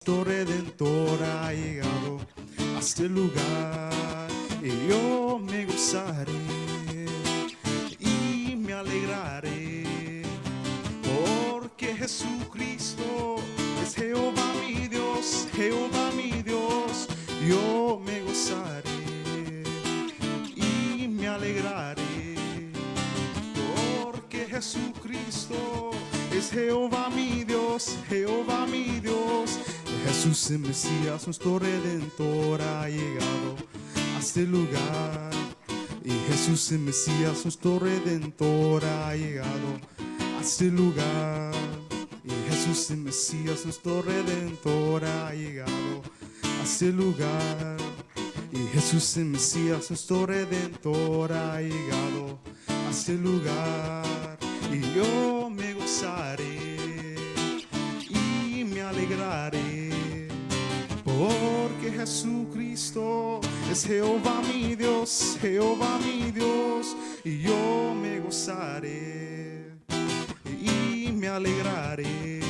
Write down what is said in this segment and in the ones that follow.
nuestro Redentor ha llegado a este lugar y yo me gozaré y me alegraré, porque Jesucristo es Jehová mi Dios, Jehová mi Dios. Yo me gozaré y me alegraré, porque Jesucristo es Jehová mi Dios, Jehová mi Dios. Jesús el Mesías, nuestro Redentor, ha llegado a este lugar. Y Jesús el Mesías, nuestro Redentor, ha llegado a este lugar. Y Jesús el Mesías, nuestro Redentor, ha llegado a este lugar. Y Jesús el Mesías, nuestro Redentor, ha llegado a este lugar. Y yo me gozaré y me alegraré, porque Jesucristo es Jehová mi Dios, Jehová mi Dios. Y yo me gozaré y me alegraré,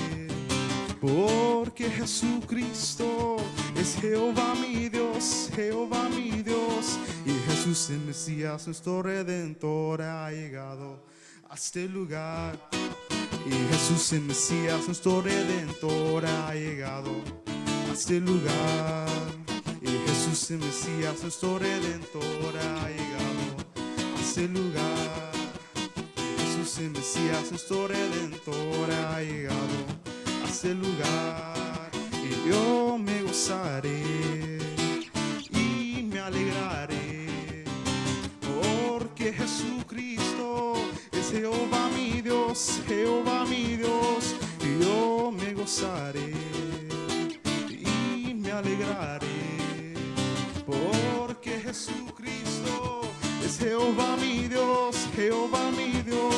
porque Jesucristo es Jehová mi Dios, Jehová mi Dios. Y Jesús el Mesías, nuestro Redentor, ha llegado a este lugar. Y Jesús el Mesías, nuestro Redentor, ha llegado a este lugar. Y Jesús el Mesías, nuestro Redentor, ha llegado a este lugar. Y Jesús el Mesías, nuestro Redentor, ha llegado a este lugar. Y yo me gozaré y me alegraré, porque Jesucristo es Jehová mi Dios, Jehová mi Dios. Y yo me gozaré y me alegraré, porque Jesucristo es Jehová mi Dios, Jehová mi Dios.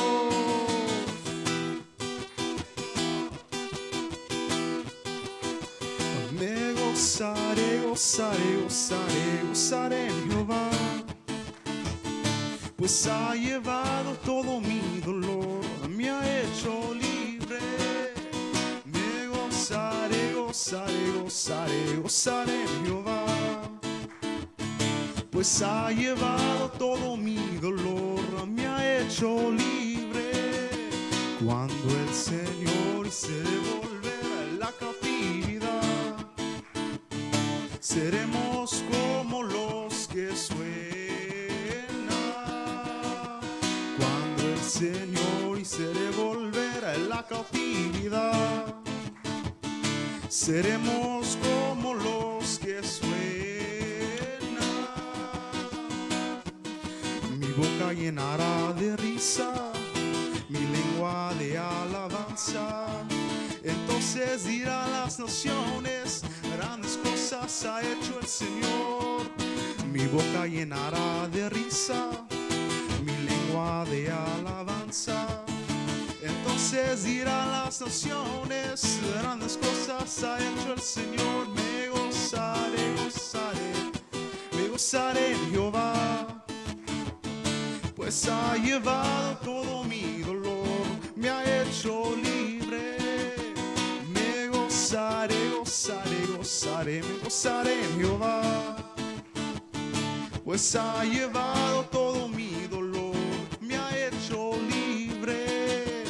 Me gozaré, gozaré, gozaré, gozaré en Jehová, pues ha llevado todo mi dolor, me ha hecho libre. Me gozaré, gozaré, gozaré, gozaré en Jehová, pues ha llevado todo mi dolor, me ha hecho libre. Cuando el Señor hice volver la cautividad, seremos como los que sueñan. Cuando el Señor hice volver a la cautividad, seremos como los que sueñan. Mi boca llenará de risa, mi lengua de alabanza. Entonces dirán las naciones, grandes cosas ha hecho el Señor. Mi boca llenará de risa, mi lengua de alabanza. Entonces dirán las naciones, grandes cosas ha hecho el Señor. Me gozaré, gozaré, me gozaré en Jehová, pues ha llevado todo mi dolor, me ha hecho libre. Me gozaré, gozaré, gozaré, me gozaré en Jehová, pues ha llevado todo mi dolor, me ha hecho libre.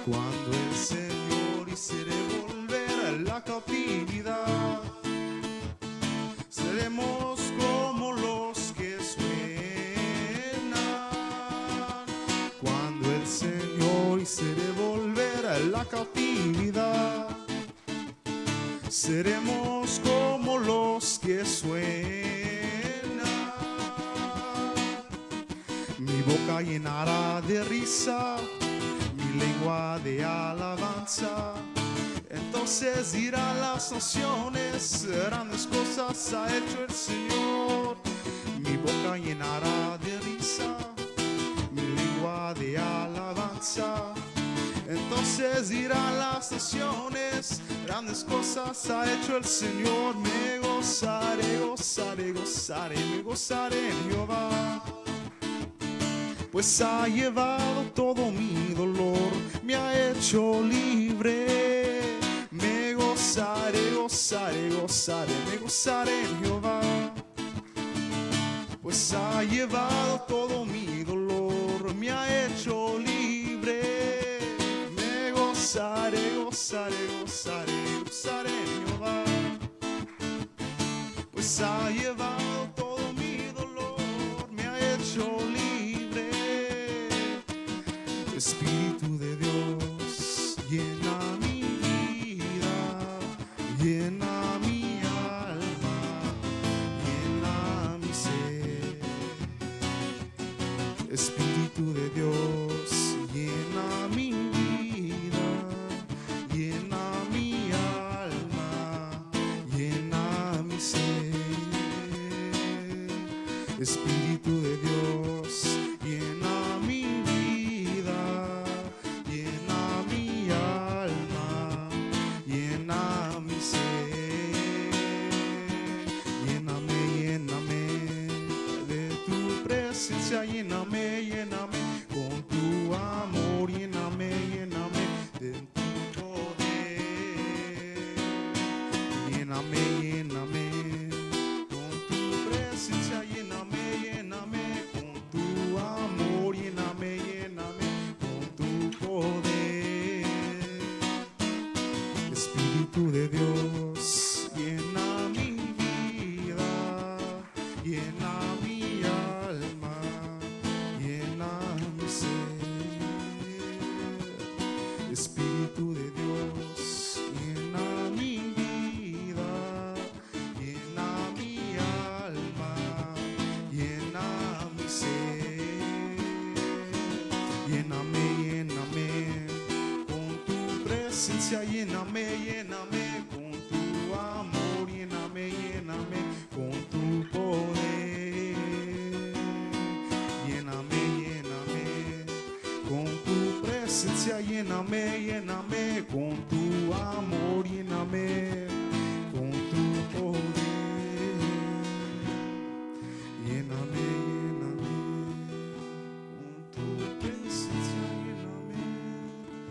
Cuando el Señor hiciere volver a la cautividad, seremos como los que sueñan. Cuando el Señor hiciere volver a la cautividad, seremos como los que sueñan. Mi boca llenará de risa, mi lengua de alabanza. Entonces dirán las naciones, grandes cosas ha hecho el Señor. Mi boca llenará de risa, mi lengua de alabanza. Entonces dirán las naciones, grandes cosas ha hecho el Señor. Me gozaré, gozaré, gozaré, me gozaré en Jehová, pues ha llevado todo mi dolor, me ha hecho libre. Me gozaré, gozaré, gozaré en Jehová, pues ha llevado todo mi dolor, me ha hecho libre. Me gozaré, gozaré, gozaré, gozaré en Jehová, pues ha llevado todo mi dolor, me ha hecho libre. Espíritu de Dios, llena mi vida, llena mi alma, llena mi ser. Espíritu de Dios, llena mi vida, llena mi alma, llena mi ser. Espíritu de Dios, llena mi vida, llena mi alma, llena mi ser. Lléname, lléname de tu presencia, lléname, lléname con tu amor, lléname, lléname de tu poder. Lléname, lléname con tu presencia, lléname, lléname con tu amor, lléname, lléname con tu poder. Espíritu de Dios, llena mi vida, llena mi alma, llena mi ser. Espíritu de Dios, llena mi vida, llena mi alma, llena mi ser. Lléname, lléname con tu presencia, lléname, lléname con tu amor, lléname, lléname con tu poder. Lléname, lléname con tu presencia, lléname, lléname con tu amor, lléname con tu poder. Lléname, lléname con tu presencia, lléname con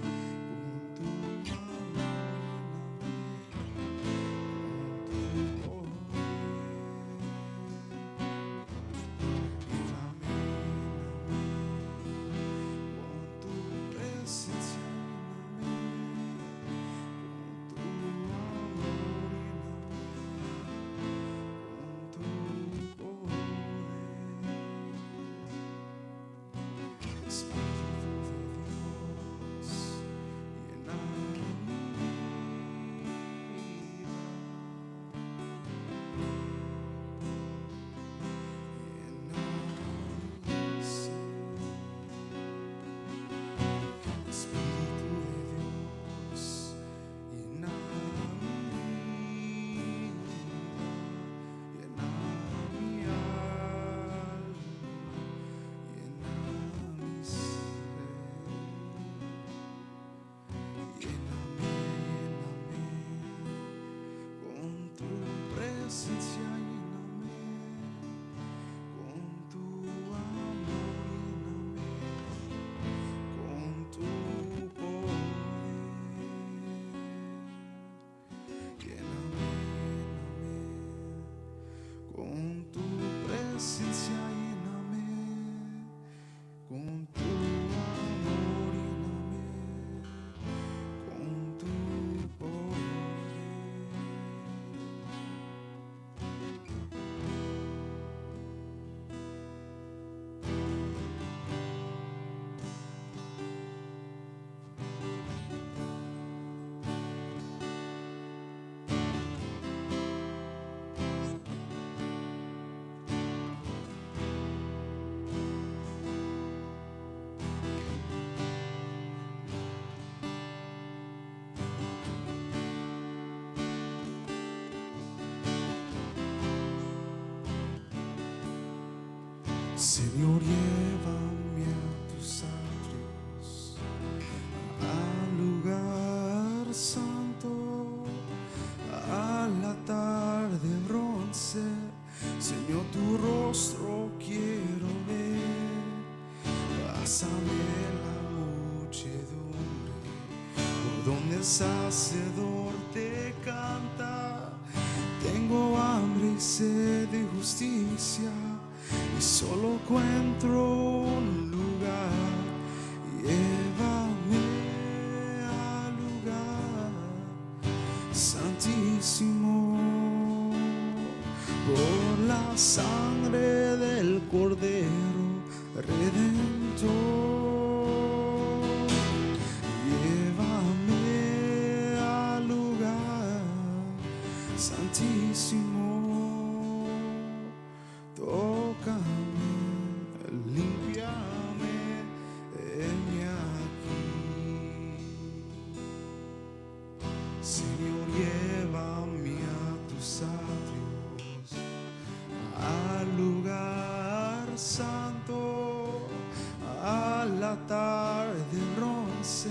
tu amor, lléname con tu poder. Lléname, lléname con tu presencia, Señor, llévame a tus atrios, al lugar santo, al altar de bronce. Señor, tu rostro quiero ver. Pásame la muchedumbre, por donde el Hacedor te canta. Tengo hambre y sed de justicia y solo encuentro un lugar. Llévame al lugar santísimo por la sangre del Cordero Redentor. Llévame al lugar santísimo, tócame, límpiame, heme aquí. Señor, llévame a tus atrios, al lugar santo, al altar de bronce.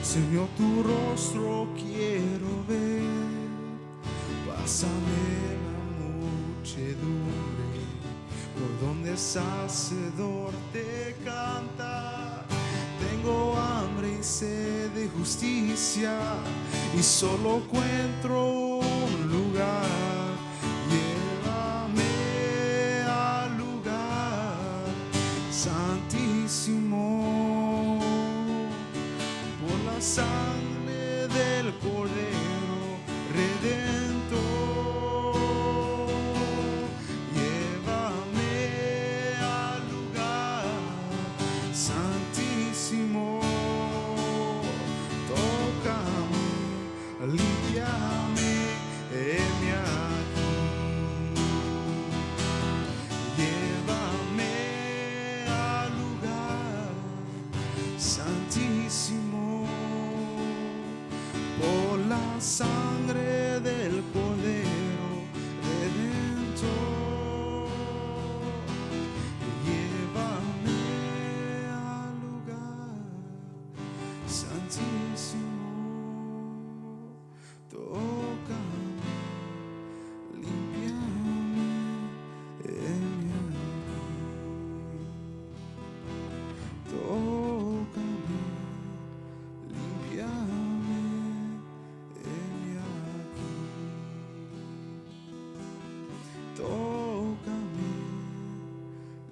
Señor, tu rostro quiero ver. Pásame la muchedumbre por donde el Hacedor te canta. Tengo hambre y sed de justicia y solo encuentro un lugar. Llévame al lugar santísimo por la sangre del Cordero Redentor. Llévame al lugar santísimo, tócame, límpiame, heme aquí. Llévame al lugar santísimo por la sangre del Cordero Redentor. Llévame al lugar santísimo, tócame, límpiame, heme aquí. Tócame, límpiame, heme aquí. Tócame,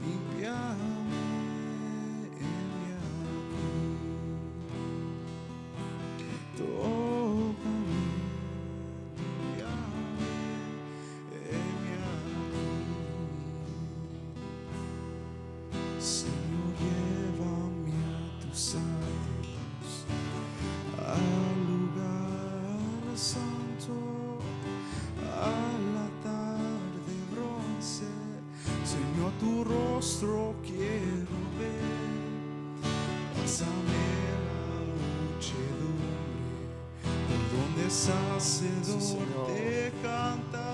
límpiame, heme aquí. Tócame, límpiame, heme aquí. Señor, llévame a tus atrios, al lugar santo, al altar de bronce. Señor, tu rostro quiero ver. Pásame la muchedumbre por donde el Hacedor te canta.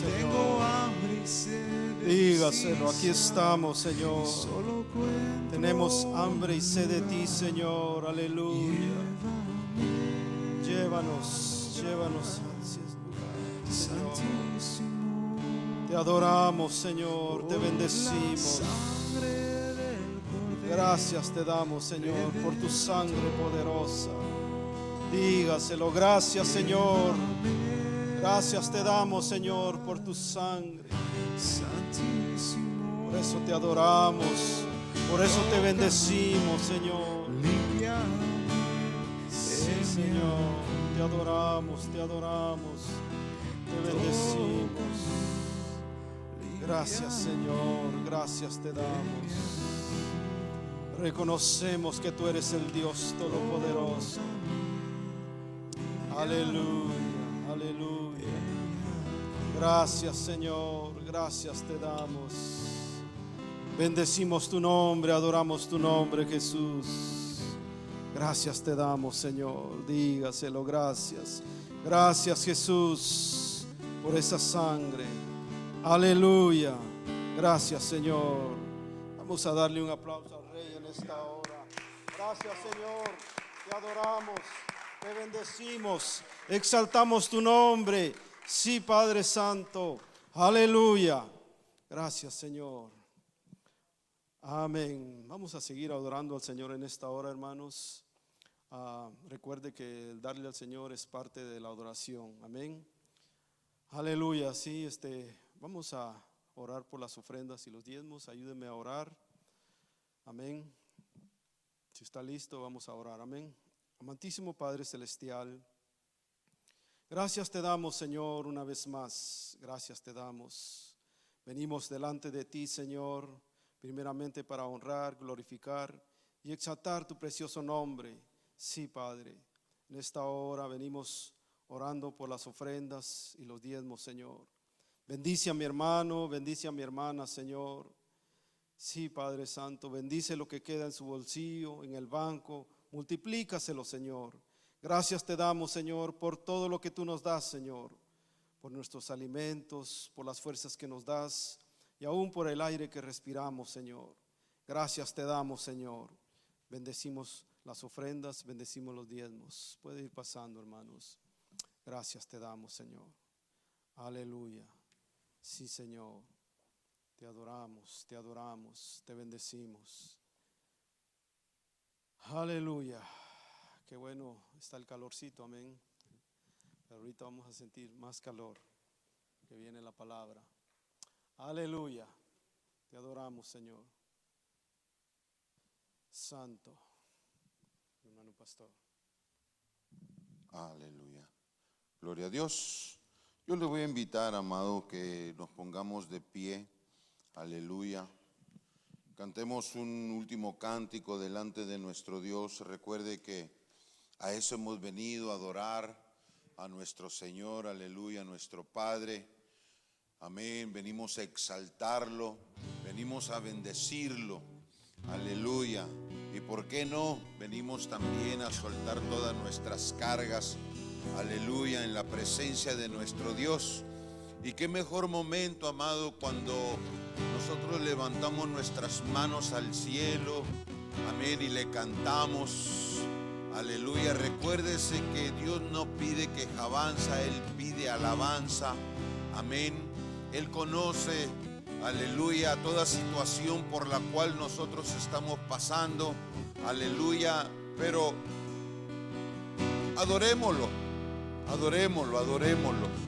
Tengo hambre y sed de Dígaselo, aquí justicia, estamos, Señor. solo encuentro Tenemos hambre y sed de ti, Señor. Aleluya. Llévanos, llévanos hacia ese lugar, Señor. santísimo. Te adoramos, Señor. Te bendecimos. Gracias te damos, Señor, por tu sangre poderosa. Dígaselo, gracias, Señor. Gracias te damos, Señor, por tu sangre. Santísimo, Por eso te adoramos. Por eso te bendecimos, Señor. Sí, Señor. Te adoramos, te adoramos. Te bendecimos. Gracias, Señor. Gracias te damos. Reconocemos que tú eres el Dios Todopoderoso. Aleluya, aleluya. Gracias, Señor, gracias te damos. Bendecimos tu nombre, adoramos tu nombre, Jesús. Gracias te damos, Señor. Dígaselo, gracias. Gracias, Jesús, por esa sangre. Aleluya. Gracias, Señor. Vamos a darle un aplauso al Rey en esta hora. Gracias, Señor. Te adoramos. Te bendecimos, exaltamos tu nombre. Sí, Padre Santo. Aleluya. Gracias, Señor. Amén. Vamos a seguir adorando al Señor en esta hora, hermanos. Recuerde que el darle al Señor es parte de la adoración. Amén. Aleluya, sí, vamos a orar por las ofrendas y los diezmos. Ayúdeme a orar. Amén. Si está listo, vamos a orar. Amén. Amantísimo Padre Celestial, gracias te damos, Señor, una vez más. Gracias te damos. Venimos delante de ti, Señor, primeramente para honrar, glorificar y exaltar tu precioso nombre. Sí, Padre, en esta hora venimos orando por las ofrendas y los diezmos, Señor. Bendice a mi hermano, bendice a mi hermana, Señor. Sí, Padre Santo, bendice lo que queda en su bolsillo, en el banco, multiplícaselo, Señor. Gracias te damos, Señor, por todo lo que tú nos das, Señor, por nuestros alimentos, por las fuerzas que nos das y aún por el aire que respiramos, Señor. Gracias te damos, Señor. Bendecimos las ofrendas, bendecimos los diezmos. Puede ir pasando, hermanos. Gracias te damos, Señor. Aleluya. Sí, Señor. Te adoramos, te bendecimos. Aleluya. Qué bueno está el calorcito, amén. Pero ahorita vamos a sentir más calor, que viene la palabra. Aleluya. Te adoramos, Señor. Santo, hermano pastor. Aleluya. Gloria a Dios. Yo le voy a invitar, amado, que nos pongamos de pie. Aleluya. Cantemos un último cántico delante de nuestro Dios. Recuerde que a eso hemos venido, a adorar a nuestro Señor, aleluya, a nuestro Padre. Amén. Venimos a exaltarlo, venimos a bendecirlo. Aleluya. Y por qué no, venimos también a soltar todas nuestras cargas. Aleluya, en la presencia de nuestro Dios. Y qué mejor momento, amado, cuando nosotros levantamos nuestras manos al cielo, amén, y le cantamos, aleluya. Recuérdese que Dios no pide quejabanza, Él pide alabanza, amén. Él conoce, aleluya, toda situación por la cual nosotros estamos pasando, aleluya, pero adorémoslo, adorémoslo, adorémoslo.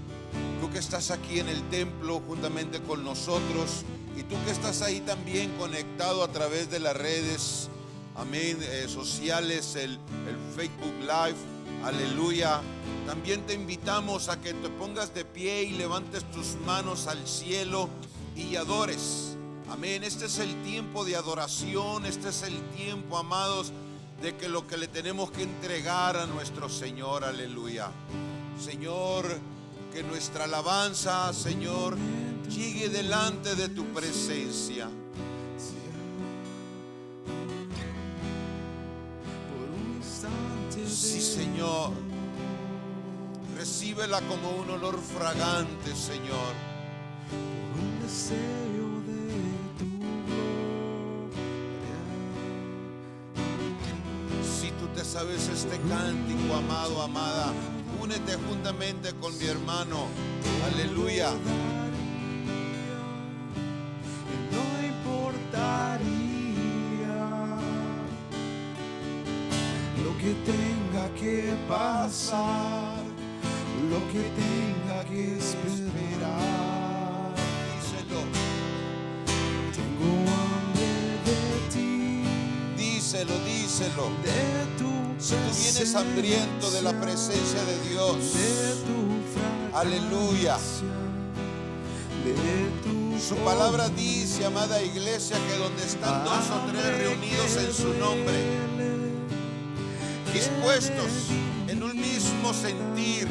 Tú que estás aquí en el templo juntamente con nosotros y tú que estás ahí también conectado a través de las redes, amén, sociales, el Facebook Live, aleluya. También te invitamos a que te pongas de pie y levantes tus manos al cielo y adores, amén. Este es el tiempo de adoración, este es el tiempo, amados, de que lo que le tenemos que entregar a nuestro Señor, aleluya. Señor, que nuestra alabanza, Señor, llegue delante de tu presencia. Sí, Señor, recíbela como un olor fragante, Señor. Por un deseo de tu gloria. Si tú te sabes este cántico, amado, amada, únete juntamente con mi hermano. Aleluya. No importaría lo que tenga que pasar, lo que tenga que esperar. Díselo. Tengo hambre de ti. Díselo, díselo. De tu Si tú vienes hambriento de la presencia de Dios, de tu aleluya. De tu Su palabra dice, amada iglesia, que donde están dos o tres reunidos en su nombre, dispuestos en un mismo sentir,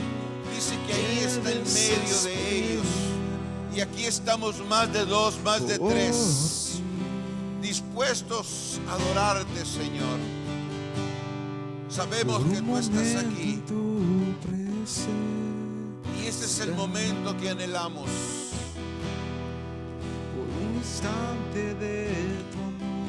dice que ahí está en medio de ellos. Y aquí estamos más de dos, más de tres, dispuestos a adorarte, Señor. Sabemos que tú estás aquí y este es el momento que anhelamos. Por un instante de tu amor,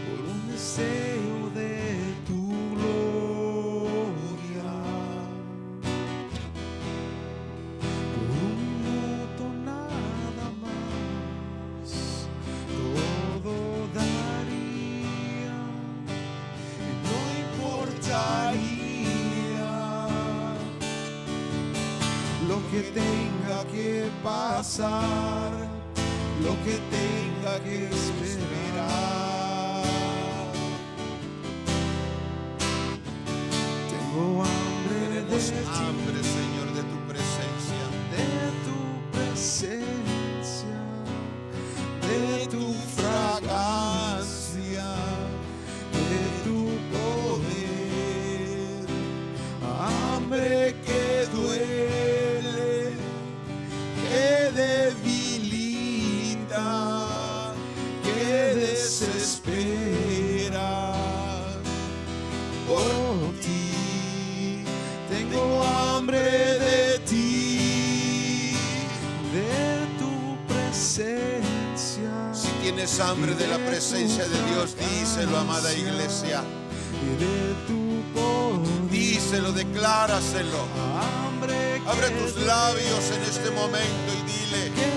por un deseo de tu gloria, por un minuto nada más, todo daría, no importaría que tenga que pasar, lo que tenga que esperar. Tengo hambre, Tenemos hambre, Señor, de tu presencia. de tu presencia, de tu fragancia, de tu poder. Hambre que duele, que debilita, que desespera. Por ti tengo hambre de ti, de tu presencia. Si tienes hambre de la presencia de Dios, díselo, amada iglesia. Y de tu poder. Díselo, decláraselo. Abre tus labios en este momento y dile: Que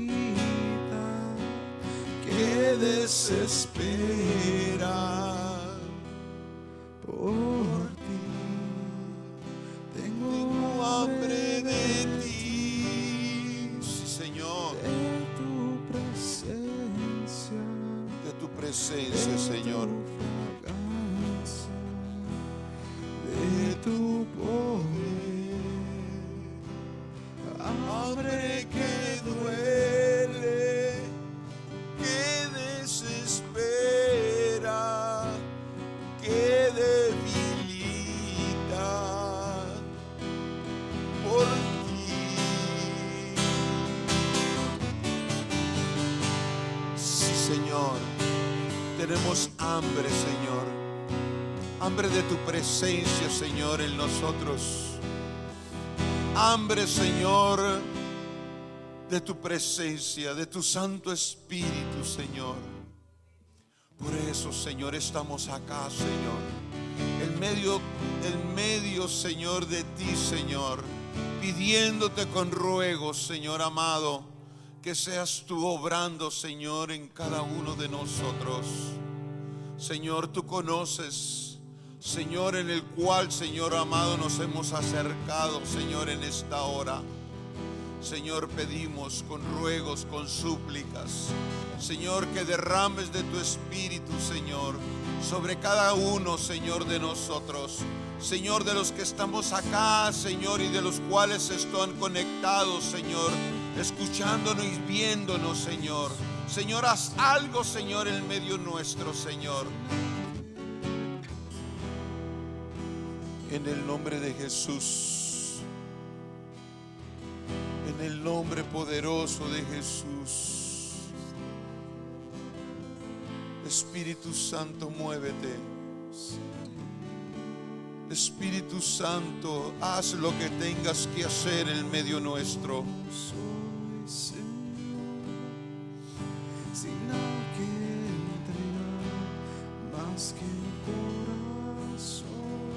debilita, que desespera. Por ti tengo hambre de ti, sí, Señor, de tu presencia, de tu presencia, Señor. De tu poder. Hambre que duele, que desespera, que debilita. Por ti. Sí, Señor, tenemos hambre, Señor. Hambre de tu presencia, Señor, en nosotros. Hambre, Señor, de tu presencia, de tu Santo Espíritu, Señor. Por eso, Señor, estamos acá, Señor. En medio, Señor, de ti, Señor. Pidiéndote con ruegos, Señor amado, que seas tú obrando, Señor, en cada uno de nosotros. Señor, tú conoces, Señor, en el cual, Señor amado, nos hemos acercado, Señor, en esta hora. Señor, pedimos con ruegos, con súplicas, Señor, que derrames de tu Espíritu, Señor, sobre cada uno, Señor, de nosotros. Señor, de los que estamos acá, Señor, y de los cuales están conectados, Señor, escuchándonos y viéndonos, Señor. Señor, haz algo, Señor, en medio nuestro, Señor. En el nombre de Jesús, en el nombre poderoso de Jesús. Espíritu Santo, muévete. Espíritu Santo, haz lo que tengas que hacer en medio nuestro. Soy Señor, sin nada que entregar, más que un corazón.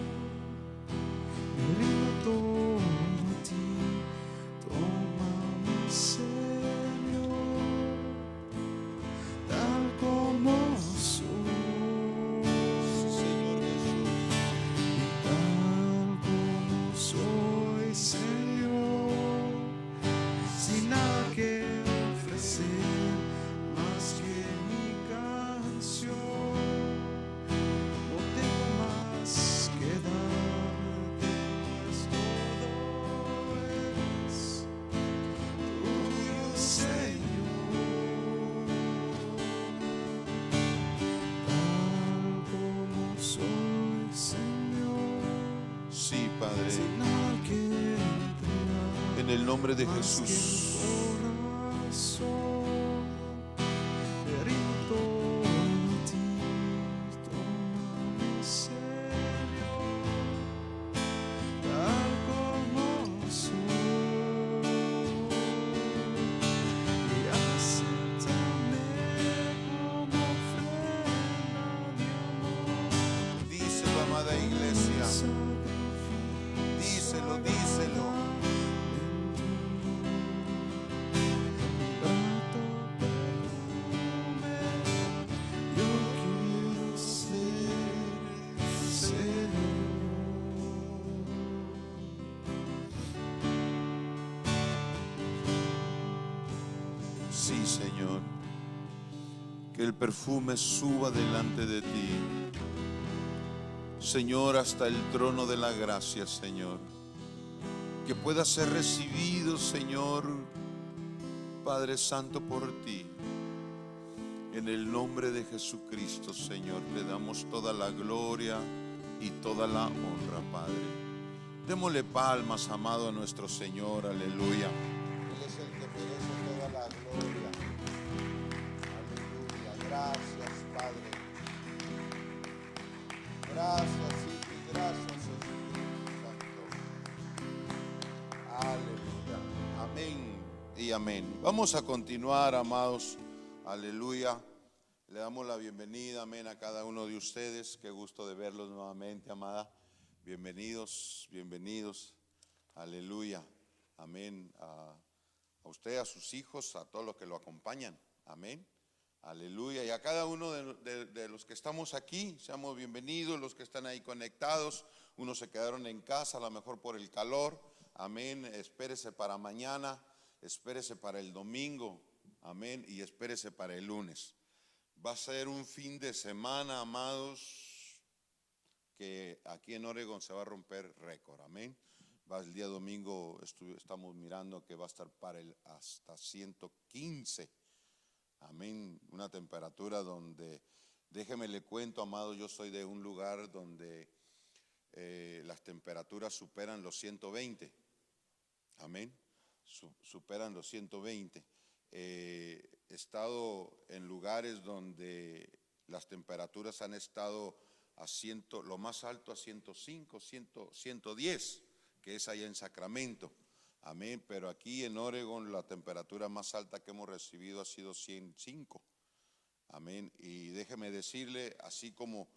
Me rindo todo a ti, tómame, Señor, tal como soy. Señor Jesús. Tal como soy, Señor, sin nada que ofrecer, más que mi canción. No tengo más que darte, pues todo es tuyo, Señor. Tal como soy, Señor, Sí, Padre, sin nada que entregar, en el nombre de más que Jesús. un corazón. Me rindo todo a ti, tómame, Señor, tal como soy, y acéptame como ofrenda de amor. Díselo, amada iglesia. Díselo, díselo. Sí, Señor, que el perfume suba delante de ti, Señor, hasta el trono de la gracia, Señor, que pueda ser recibido, Señor, Padre Santo, por ti. En el nombre de Jesucristo, Señor, te damos toda la gloria y toda la honra, Padre. Démosle palmas, amado, a nuestro Señor, aleluya. Él es el que merece toda la gloria. Aleluya, gracias, Padre. Gracias, Hijo, y gracias, Espíritu Santo. Aleluya, amén y amén. Vamos a continuar, amados, aleluya. Le damos la bienvenida, amén, a cada uno de ustedes. Qué gusto de verlos nuevamente, amada. Bienvenidos, bienvenidos, aleluya, amén, a usted, a sus hijos, a todos los que lo acompañan, amén, aleluya. Y a cada uno de los que estamos aquí, seamos bienvenidos, los que están ahí conectados. Unos se quedaron en casa, a lo mejor por el calor, amén. Espérese para mañana, espérese para el domingo, amén, y espérese para el lunes. Va a ser un fin de semana, amados, que aquí en Oregon se va a romper récord, amén. El día domingo estamos mirando que va a estar para hasta 115, amén. Una temperatura donde, déjeme le cuento, amado, yo soy de un lugar donde las temperaturas superan los 120, amén, superan los 120. He estado en lugares donde las temperaturas han estado a 100, lo más alto a 105, 110, que es allá en Sacramento, amén. Pero aquí en Oregon la temperatura más alta que hemos recibido ha sido 105, amén. Y déjeme decirle, así como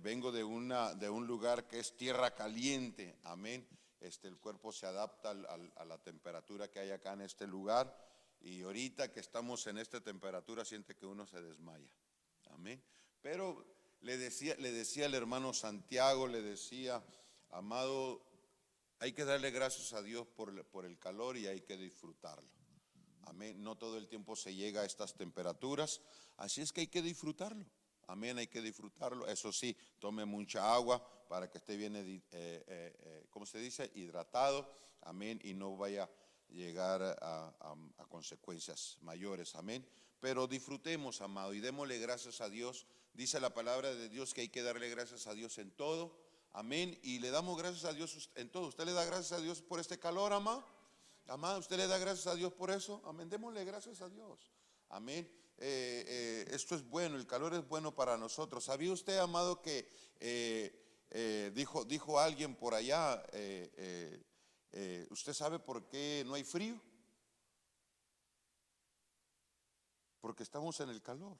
vengo de un lugar que es tierra caliente, amén, el cuerpo se adapta a la temperatura que hay acá en este lugar. Y ahorita que estamos en esta temperatura siente que uno se desmaya, amén. Pero le decía al hermano Santiago, le decía, amado, hay que darle gracias a Dios por el calor y hay que disfrutarlo, amén. No todo el tiempo se llega a estas temperaturas, así es que hay que disfrutarlo, amén, hay que disfrutarlo. Eso sí, tome mucha agua para que esté bien, ¿cómo se dice?, hidratado, amén, y no vaya llegar a consecuencias mayores, amén. Pero disfrutemos, amado, y démosle gracias a Dios. Dice la palabra de Dios que hay que darle gracias a Dios en todo, amén. Y le damos gracias a Dios en todo. ¿Usted le da gracias a Dios por este calor, amado? Amado, ¿usted le da gracias a Dios por eso? Amén, démosle gracias a Dios, amén. Esto es bueno, el calor es bueno para nosotros. ¿Sabía usted, amado, que dijo alguien por allá, ¿usted sabe por qué no hay frío? Porque estamos en el calor.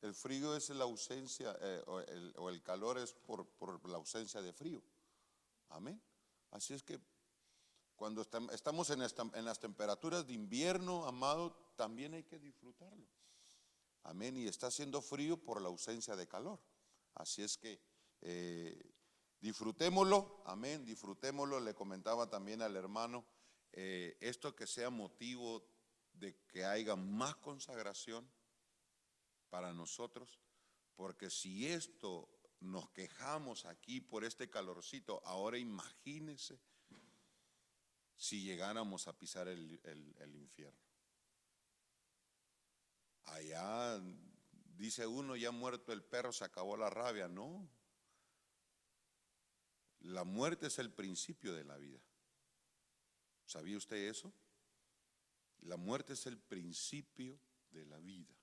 El frío es la ausencia, o el calor es por la ausencia de frío, amén. Así es que cuando estamos en las temperaturas de invierno, amado, también hay que disfrutarlo, amén. Y está haciendo frío por la ausencia de calor. Así es que disfrutémoslo, amén, disfrutémoslo. Le comentaba también al hermano, esto que sea motivo de que haya más consagración para nosotros, porque si esto nos quejamos aquí por este calorcito, ahora imagínense si llegáramos a pisar el infierno. Allá dice uno, ya muerto el perro se acabó la rabia. No, la muerte es el principio de la vida. ¿Sabía usted eso? La muerte es el principio de la vida.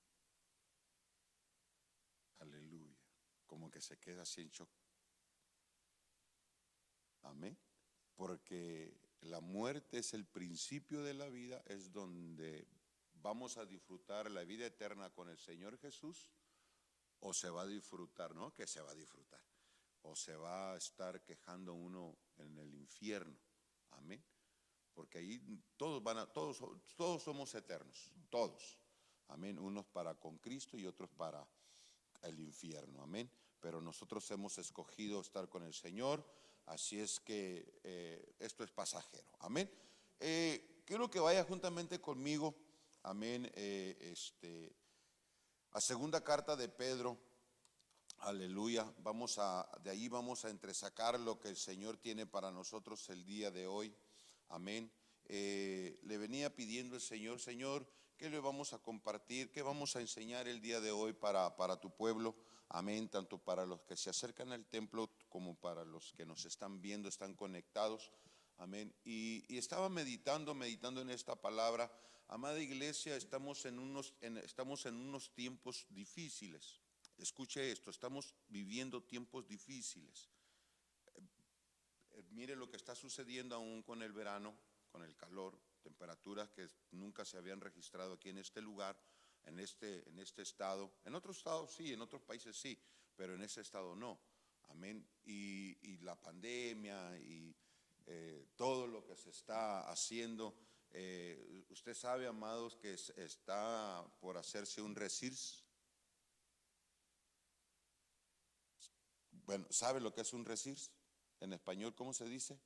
Aleluya. Como que se queda así en shock. Amén. Porque la muerte es el principio de la vida, es donde vamos a disfrutar la vida eterna con el Señor Jesús, o se va a disfrutar, ¿no? Que se va a disfrutar, o se va a estar quejando uno en el infierno, amén. Porque ahí todos somos eternos, todos, amén. Unos para con Cristo y otros para el infierno, amén. Pero nosotros hemos escogido estar con el Señor, así es que esto es pasajero, amén. Quiero que vaya juntamente conmigo amén, a segunda carta de Pedro, aleluya. De ahí vamos a entresacar lo que el Señor tiene para nosotros el día de hoy, amén. Le venía pidiendo el Señor, Señor, ¿qué le vamos a compartir? ¿Qué vamos a enseñar el día de hoy para tu pueblo? Amén, tanto para los que se acercan al templo como para los que nos están viendo, están conectados. Amén. Y estaba meditando en esta palabra. Amada iglesia, estamos en unos tiempos difíciles. Escuche esto, estamos viviendo tiempos difíciles. Mire lo que está sucediendo aún con el verano, con el calor, temperaturas que nunca se habían registrado aquí en este lugar, en este estado. En otros estados sí, en otros países sí, pero en ese estado no. Amén. Y la pandemia y todo lo que se está haciendo. Usted sabe, amados, que está por hacerse un RECIRS. Bueno, ¿sabe lo que es un RECIRS? En español, ¿cómo se dice?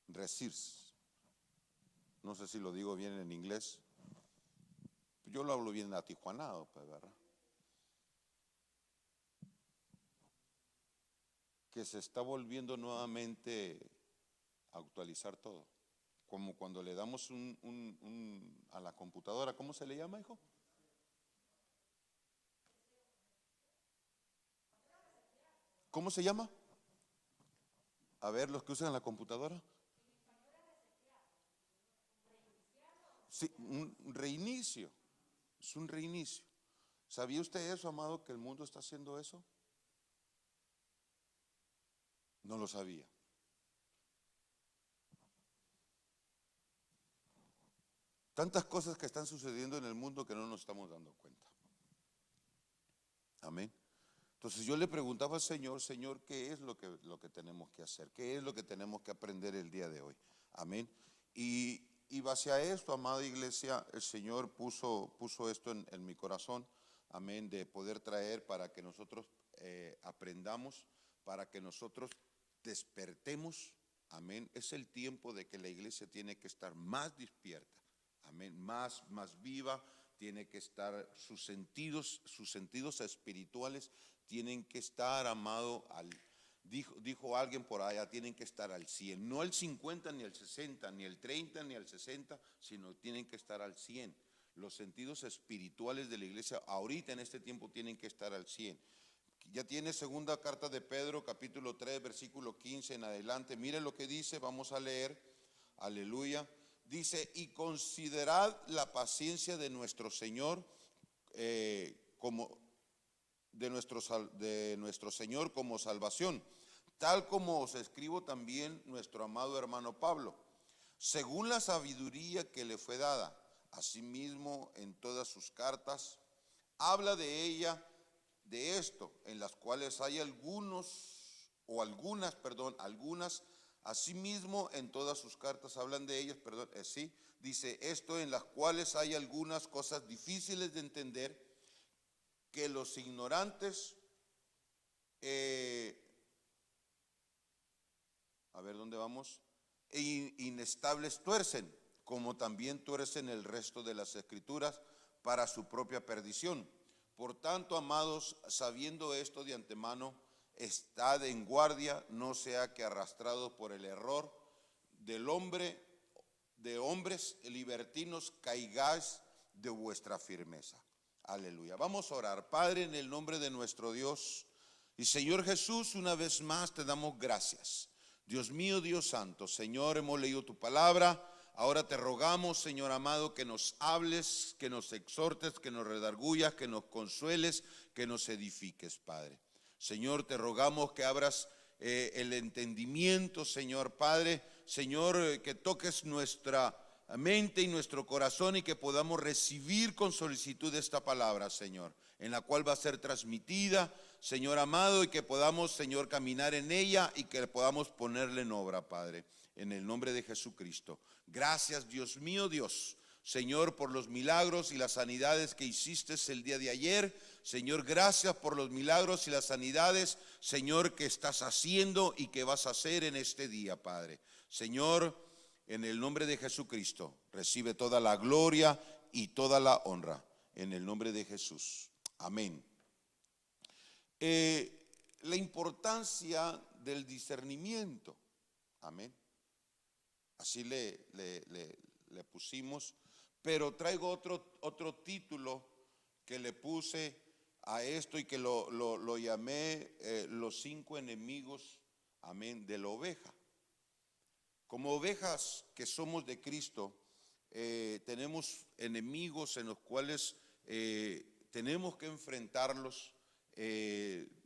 RECIRS. No sé si lo digo bien en inglés. Yo lo hablo bien atijuanado, pues, ¿verdad? Que se está volviendo nuevamente a actualizar todo. Como cuando le damos a la computadora, ¿cómo se le llama, hijo? ¿Cómo se llama? A ver, los que usan la computadora. Sí, un reinicio. Es un reinicio. ¿Sabía usted eso, amado, que el mundo está haciendo eso? No lo sabía. Tantas cosas que están sucediendo en el mundo que no nos estamos dando cuenta. Amén. Entonces yo le preguntaba al Señor, Señor, ¿qué es lo que tenemos que hacer? ¿Qué es lo que tenemos que aprender el día de hoy? Amén. Y base a esto, amada iglesia, el Señor puso esto en mi corazón, amén, de poder traer para que nosotros aprendamos, para que nosotros despertemos, amén. Es el tiempo de que la iglesia tiene que estar más despierta, amén, más viva, tiene que estar sus sentidos espirituales tienen que estar, amado, dijo alguien por allá, tienen que estar al 100, no al 50, ni al 60, ni al 30, ni al 60, sino tienen que estar al 100. Los sentidos espirituales de la iglesia ahorita en este tiempo tienen que estar al 100. Ya tiene segunda carta de Pedro, capítulo 3, versículo 15 en adelante. Mire lo que dice, vamos a leer, aleluya. Dice, y considerad la paciencia de nuestro Señor de nuestro Señor como salvación, tal como os escribo también nuestro amado hermano Pablo, según la sabiduría que le fue dada. Asimismo, en todas sus cartas habla de esto, en las cuales hay algunas, asimismo en todas sus cartas hablan de ellas, dice esto, en las cuales hay algunas cosas difíciles de entender, que los ignorantes, ¿dónde vamos? Inestables tuercen, como también tuercen el resto de las escrituras para su propia perdición. Por tanto, amados, sabiendo esto de antemano, estad en guardia, no sea que arrastrados por el error de hombres libertinos caigáis de vuestra firmeza. Aleluya. Vamos a orar. Padre, en el nombre de nuestro Dios y Señor Jesús, una vez más te damos gracias. Dios mío, Dios santo, Señor, hemos leído tu palabra. Ahora te rogamos, Señor amado, que nos hables, que nos exhortes, que nos redarguyas, que nos consueles, que nos edifiques, Padre. Señor, te rogamos que abras el entendimiento, Señor Padre. Señor, que toques nuestra mente y nuestro corazón y que podamos recibir con solicitud esta palabra, Señor, en la cual va a ser transmitida, Señor amado, y que podamos, Señor, caminar en ella y que podamos ponerle en obra, Padre, en el nombre de Jesucristo. Gracias, Dios mío, Dios, Señor, por los milagros y las sanidades que hiciste el día de ayer. Señor, gracias por los milagros y las sanidades, Señor, que estás haciendo y que vas a hacer en este día, Padre. Señor, En el nombre de Jesucristo, recibe toda la gloria y toda la honra. En el nombre de Jesús. Amén. La importancia del discernimiento. Amén. Así le pusimos. Pero traigo otro título que le puse a esto y que lo llamé los 5 enemigos, amén, de la oveja. Como ovejas que somos de Cristo, tenemos enemigos en los cuales tenemos que enfrentarlos.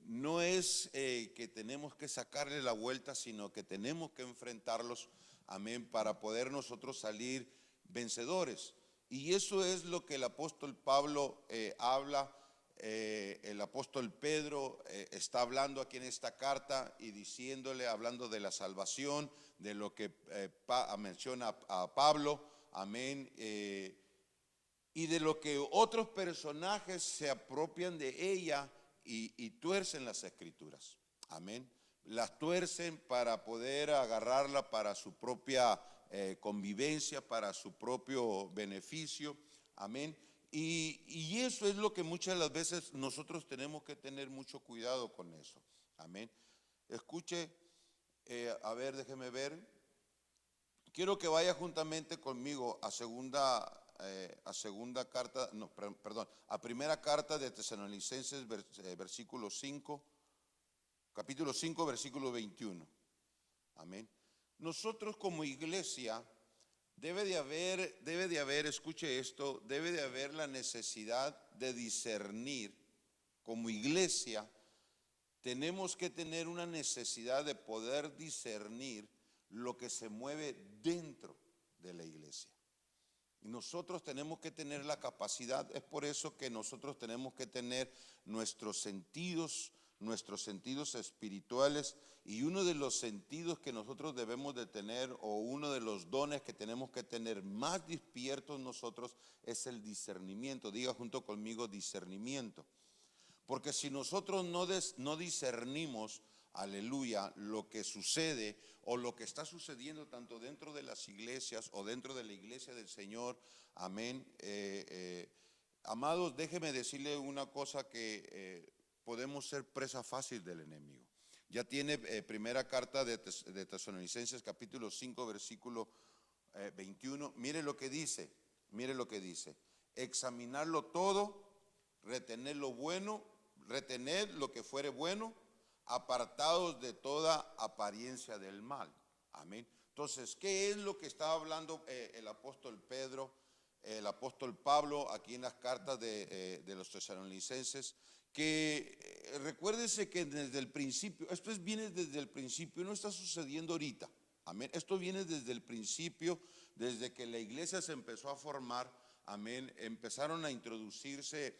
No es que tenemos que sacarle la vuelta, sino que tenemos que enfrentarlos, amén, para poder nosotros salir vencedores. Y eso es lo que el apóstol Pablo habla. El apóstol Pedro está hablando aquí en esta carta y diciéndole, hablando de la salvación, de lo que menciona a Pablo, amén, y de lo que otros personajes se apropian de ella y tuercen las escrituras, amén, las tuercen para poder agarrarla para su propia convivencia, para su propio beneficio, amén. Y eso es lo que muchas de las veces nosotros tenemos que tener mucho cuidado con eso. Amén. Escuche, a ver, déjeme ver. Quiero que vaya juntamente conmigo a segunda carta, no, perdón, a primera carta de Tesalonicenses, versículo 5, capítulo 5, versículo 21. Amén. Nosotros como iglesia debe de haber, escuche esto, debe de haber la necesidad de discernir. Como iglesia tenemos que tener una necesidad de poder discernir lo que se mueve dentro de la iglesia. Y nosotros tenemos que tener la capacidad, es por eso que nosotros tenemos que tener nuestros sentidos espirituales, y uno de los sentidos que nosotros debemos de tener, o uno de los dones que tenemos que tener más despiertos nosotros, es el discernimiento. Diga junto conmigo, discernimiento. Porque si nosotros no discernimos, aleluya, lo que sucede o lo que está sucediendo tanto dentro de las iglesias o dentro de la iglesia del Señor, amén. Amados, déjeme decirle una cosa, que podemos ser presa fácil del enemigo. Ya tiene primera carta de Tesalonicenses capítulo 5 versículo 21. Mire lo que dice, examinarlo todo, retener lo bueno, retener lo que fuere bueno, apartados de toda apariencia del mal. Amén. Entonces, ¿qué es lo que está hablando el apóstol Pedro, el apóstol Pablo aquí en las cartas de los tesalonicenses? Que recuérdese que desde el principio, viene desde el principio, no está sucediendo ahorita, amén. Esto viene desde el principio, desde que la iglesia se empezó a formar, amén. Empezaron a introducirse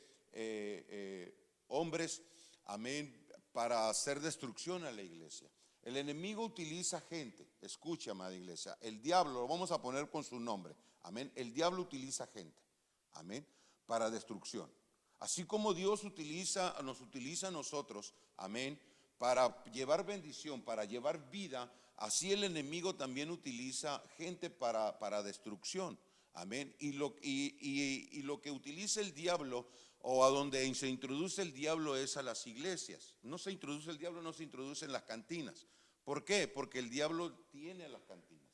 hombres, amén, para hacer destrucción a la iglesia. El enemigo utiliza gente, escucha, amada iglesia, el diablo, lo vamos a poner con su nombre, amén. El diablo utiliza gente, amén, para destrucción. Así como Dios nos utiliza a nosotros, amén, para llevar bendición, para llevar vida, así el enemigo también utiliza gente para destrucción, amén. Y lo que utiliza el diablo, o a donde se introduce el diablo, es a las iglesias. No se introduce el diablo, no se introduce en las cantinas. ¿Por qué? Porque el diablo tiene las cantinas.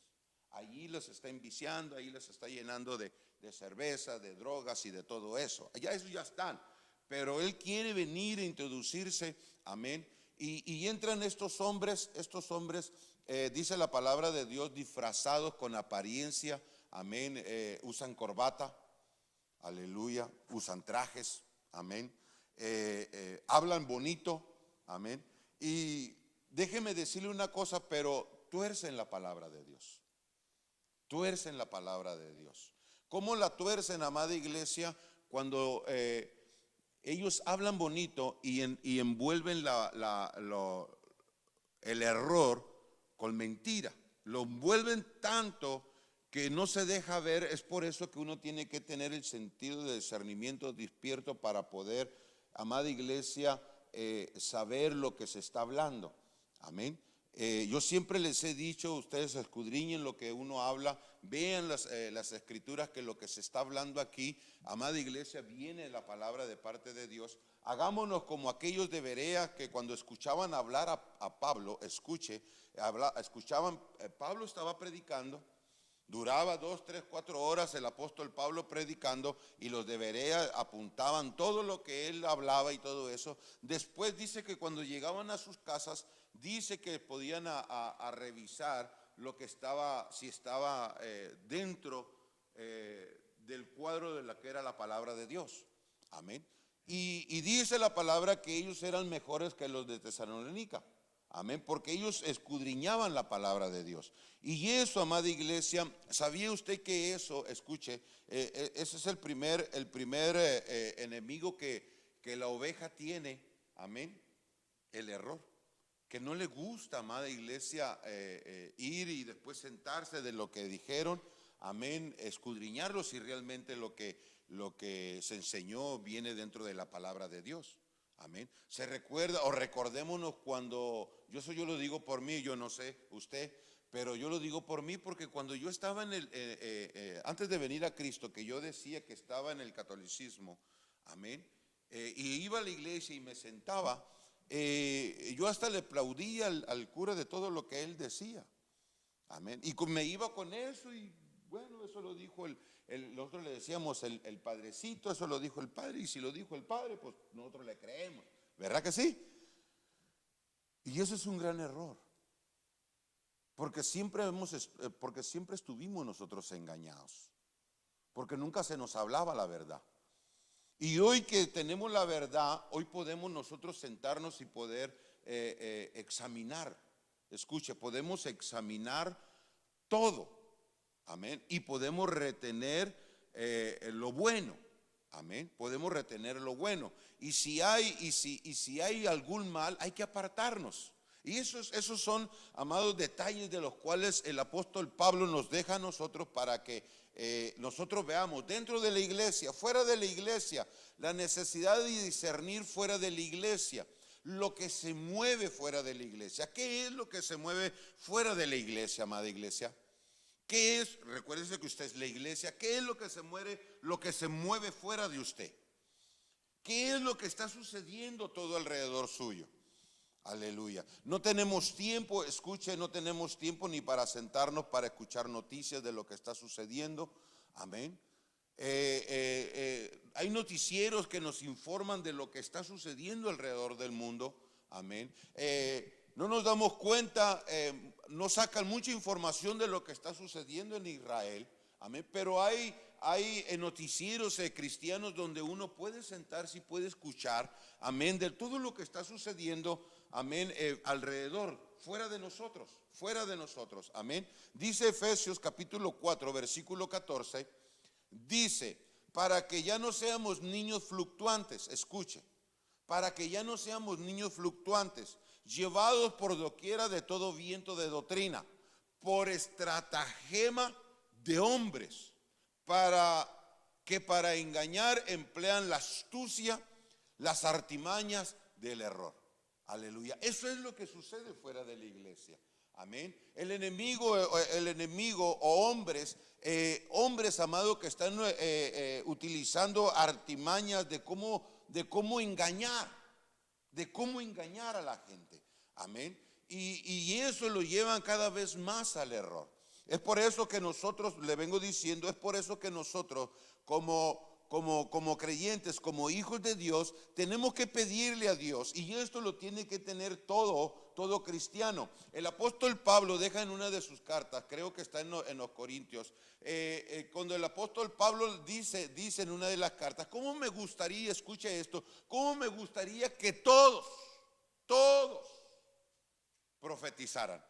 Allí los está enviciando, ahí los está llenando de cerveza, de drogas y de todo eso. Allá esos ya están. Pero él quiere venir a introducirse, amén. Y entran estos hombres, dice la palabra de Dios, disfrazados con apariencia, amén. Usan corbata, aleluya, usan trajes, amén. Hablan bonito, amén. Y déjeme decirle una cosa, pero tuercen la palabra de Dios. Tuercen la palabra de Dios. ¿Cómo la tuercen, amada iglesia? Cuando ellos hablan bonito y envuelven el error con mentira. Lo envuelven tanto que no se deja ver. Es por eso que uno tiene que tener el sentido de discernimiento despierto para poder, amada iglesia, saber lo que se está hablando. Amén. Yo siempre les he dicho, ustedes escudriñen lo que uno habla, vean las escrituras, que lo que se está hablando aquí, amada iglesia, viene la palabra de parte de Dios. Hagámonos como aquellos de Berea que cuando escuchaban hablar a Pablo, escuchaban, Pablo estaba predicando, duraba 2, 3, 4 horas el apóstol Pablo predicando, y los de Berea apuntaban todo lo que él hablaba y todo eso. Después dice que cuando llegaban a sus casas, dice que podían a revisar lo que estaba, si estaba dentro del cuadro de la que era la palabra de Dios. Amén. Y dice la palabra que ellos eran mejores que los de Tesalónica. Amén, porque ellos escudriñaban la palabra de Dios. Y eso, amada iglesia, ¿sabía usted que eso, escuche, ese es el primer enemigo que la oveja tiene? Amén, el error. Que no le gusta, amada iglesia, ir y después sentarse de lo que dijeron. Amén, escudriñarlo si realmente lo que se enseñó viene dentro de la palabra de Dios. Amén. Se recuerda, o recordémonos cuando, yo lo digo por mí, yo no sé usted, pero yo lo digo por mí, porque cuando yo estaba antes de venir a Cristo, que yo decía que estaba en el catolicismo, amén, y iba a la iglesia y me sentaba, yo hasta le aplaudía al cura de todo lo que él decía, amén, y me iba con eso, y bueno, eso lo dijo nosotros le decíamos el padrecito, eso lo dijo el padre, y si lo dijo el padre, pues nosotros le creemos, ¿verdad que sí? Y eso es un gran error, porque siempre estuvimos nosotros engañados, porque nunca se nos hablaba la verdad. Y hoy que tenemos la verdad, hoy podemos nosotros sentarnos y poder examinar, escuche, podemos examinar todo. Amén. Y podemos retener lo bueno. Amén. Podemos retener lo bueno. Y si hay algún mal, hay que apartarnos. Y esos son, amados, detalles de los cuales el apóstol Pablo nos deja a nosotros para que nosotros veamos dentro de la iglesia, fuera de la iglesia, la necesidad de discernir fuera de la iglesia, lo que se mueve fuera de la iglesia. ¿Qué es lo que se mueve fuera de la iglesia, amada iglesia? ¿Qué es? Recuérdese que usted es la iglesia. ¿Qué es lo que se mueve fuera de usted? ¿Qué es lo que está sucediendo todo alrededor suyo? Aleluya. No tenemos tiempo, escuche, no tenemos tiempo ni para sentarnos para escuchar noticias de lo que está sucediendo. Amén. Hay noticieros que nos informan de lo que está sucediendo alrededor del mundo. Amén. No nos damos cuenta, no sacan mucha información de lo que está sucediendo en Israel, amén, pero hay noticieros cristianos donde uno puede sentarse y puede escuchar, amén, de todo lo que está sucediendo, amén, alrededor, fuera de nosotros, amén. Dice Efesios capítulo 4, versículo 14, dice, para que ya no seamos niños fluctuantes, escuche, para que ya no seamos niños fluctuantes, llevados por doquiera de todo viento de doctrina, por estratagema de hombres, para engañar emplean la astucia, las artimañas del error. Aleluya. Eso es lo que sucede fuera de la iglesia. Amén. El enemigo o hombres, amados, que están utilizando artimañas de cómo engañar a la gente. Amén. Y eso lo llevan cada vez más al error. Es por eso que nosotros, le vengo diciendo, es por eso que nosotros como creyentes, como hijos de Dios, tenemos que pedirle a Dios, y esto lo tiene que tener todo cristiano. El apóstol Pablo deja en una de sus cartas, creo que está en los Corintios, cuando el apóstol Pablo dice en una de las cartas, ¿cómo me gustaría, escuche esto, cómo me gustaría que todos profetizaran?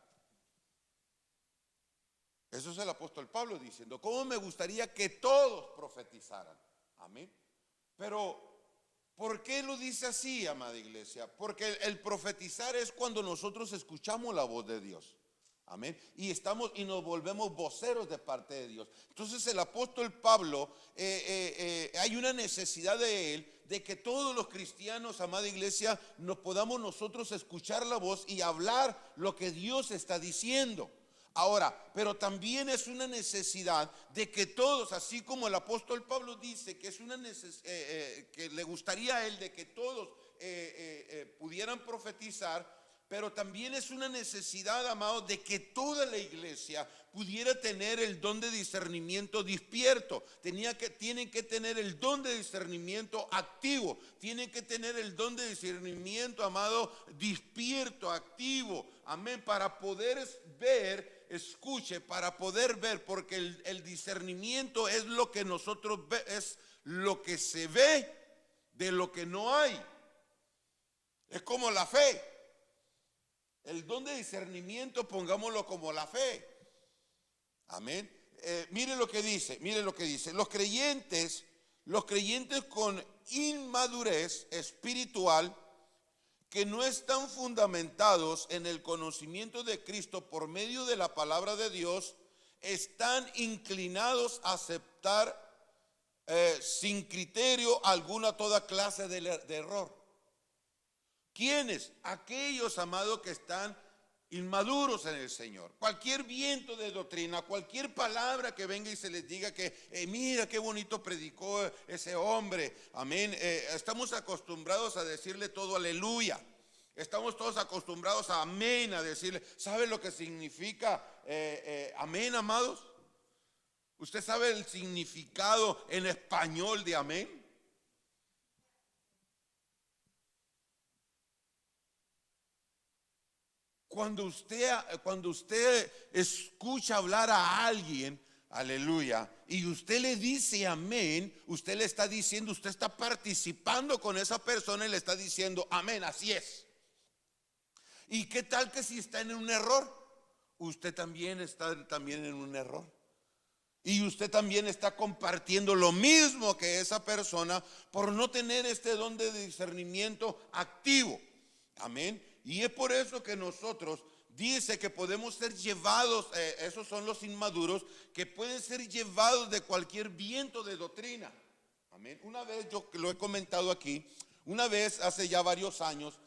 Eso es el apóstol Pablo diciendo, ¿cómo me gustaría que todos profetizaran? Amén. Pero, ¿por qué lo dice así, amada iglesia? Porque el profetizar es cuando nosotros escuchamos la voz de Dios. Amén. Y nos volvemos voceros de parte de Dios. Entonces el apóstol Pablo, hay una necesidad de él, de que todos los cristianos, amada iglesia, nos podamos nosotros escuchar la voz y hablar lo que Dios está diciendo. Ahora, pero también es una necesidad de que todos, así como el apóstol Pablo dice que es una que le gustaría a él de que todos pudieran profetizar, pero también es una necesidad, amados, de que toda la iglesia pudiera tener el don de discernimiento despierto. Tienen que tener el don de discernimiento activo. Tienen que tener el don de discernimiento, amado, despierto, activo. Amén. Para poder ver, escuche, para poder ver, porque el discernimiento es lo que nosotros es lo que se ve de lo que no hay. Es como la fe. El don de discernimiento, pongámoslo como la fe. Amén. Mire lo que dice. Los creyentes con inmadurez espiritual, que no están fundamentados en el conocimiento de Cristo por medio de la palabra de Dios, están inclinados a aceptar sin criterio alguna toda clase de error. ¿Quiénes? Aquellos, amados, que están inmaduros en el Señor. Cualquier viento de doctrina, cualquier palabra que venga y se les diga que mira qué bonito predicó ese hombre, amén. Estamos acostumbrados a decirle todo aleluya. Estamos todos acostumbrados a amén, a decirle. ¿Sabe lo que significa amén, amados? ¿Usted sabe el significado en español de amén? Cuando usted escucha hablar a alguien, aleluya, y usted le dice amén, usted le está diciendo, usted está participando con esa persona y le está diciendo amén, así es. ¿Y qué tal que si está en un error? Usted también está en un error. Y usted también está compartiendo lo mismo que esa persona por no tener este don de discernimiento activo. Amén. Y es por eso que nosotros dice que podemos ser llevados, esos son los inmaduros, que pueden ser llevados de cualquier viento de doctrina. Amén. Una vez, yo lo he comentado aquí, una vez hace ya varios años,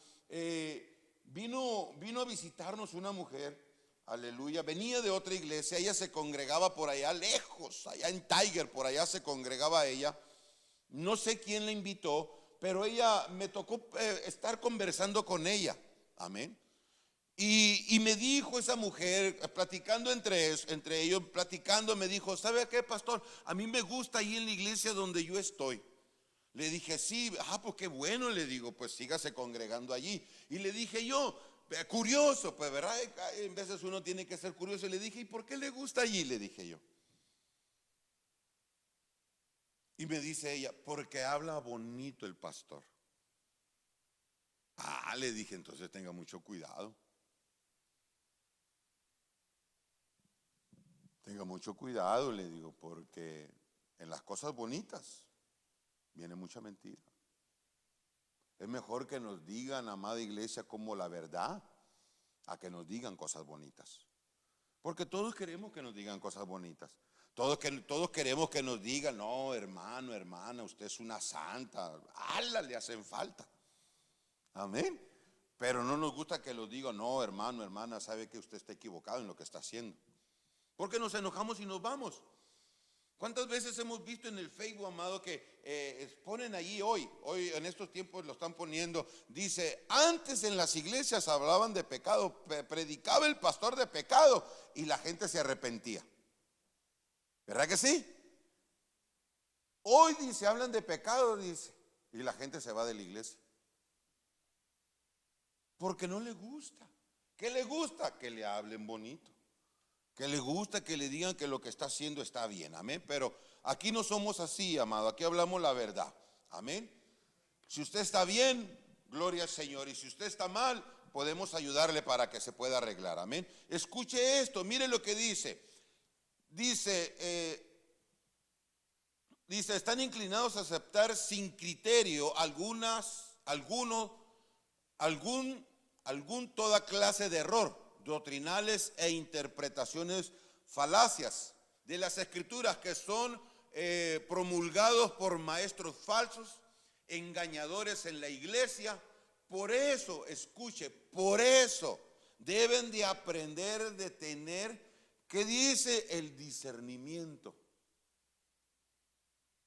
vino a visitarnos una mujer, aleluya, venía de otra iglesia, ella se congregaba por allá lejos, allá en Tiger, por allá se congregaba ella. No sé quién la invitó, pero ella me tocó estar conversando con ella. Amén. Y me dijo esa mujer, platicando entre ellos, platicando, me dijo, ¿sabe qué, pastor? A mí me gusta ahí en la iglesia donde yo estoy. Le dije, sí, pues qué bueno, le digo, pues sígase congregando allí. Y le dije yo, curioso, pues verdad, en veces uno tiene que ser curioso. Y le dije, ¿y por qué le gusta allí? Le dije yo. Y me dice ella, porque habla bonito el pastor. Le dije, entonces tenga mucho cuidado. Tenga mucho cuidado, le digo, porque en las cosas bonitas viene mucha mentira. Es mejor que nos digan, amada iglesia, como la verdad, a que nos digan cosas bonitas. Porque todos queremos que nos digan cosas bonitas. Todos queremos que nos digan, no, hermano, hermana, usted es una santa. Le hacen falta. Amén. Pero no nos gusta que lo diga, no, hermano, hermana, sabe que usted está equivocado en lo que está haciendo. Porque nos enojamos y nos vamos. ¿Cuántas veces hemos visto en el Facebook, amado, que ponen allí hoy en estos tiempos lo están poniendo, dice, antes en las iglesias hablaban de pecado, predicaba el pastor de pecado y la gente se arrepentía. ¿Verdad que sí? Hoy dice, hablan de pecado, dice, y la gente se va de la iglesia. Porque no le gusta. ¿Qué le gusta? Que le hablen bonito. Que le gusta que le digan que lo que está haciendo está bien. Amén. Pero aquí no somos así, amado. Aquí hablamos la verdad. Amén. Si usted está bien, gloria al Señor. Y si usted está mal, podemos ayudarle para que se pueda arreglar. Amén. Escuche esto. Mire lo que dice. Dice, están inclinados a aceptar sin criterio algún toda clase de error. doctrinales e interpretaciones falacias de las escrituras que son promulgados por maestros falsos, engañadores en la iglesia. Por eso, escuche, por eso deben de aprender de tener, ¿qué dice? El discernimiento.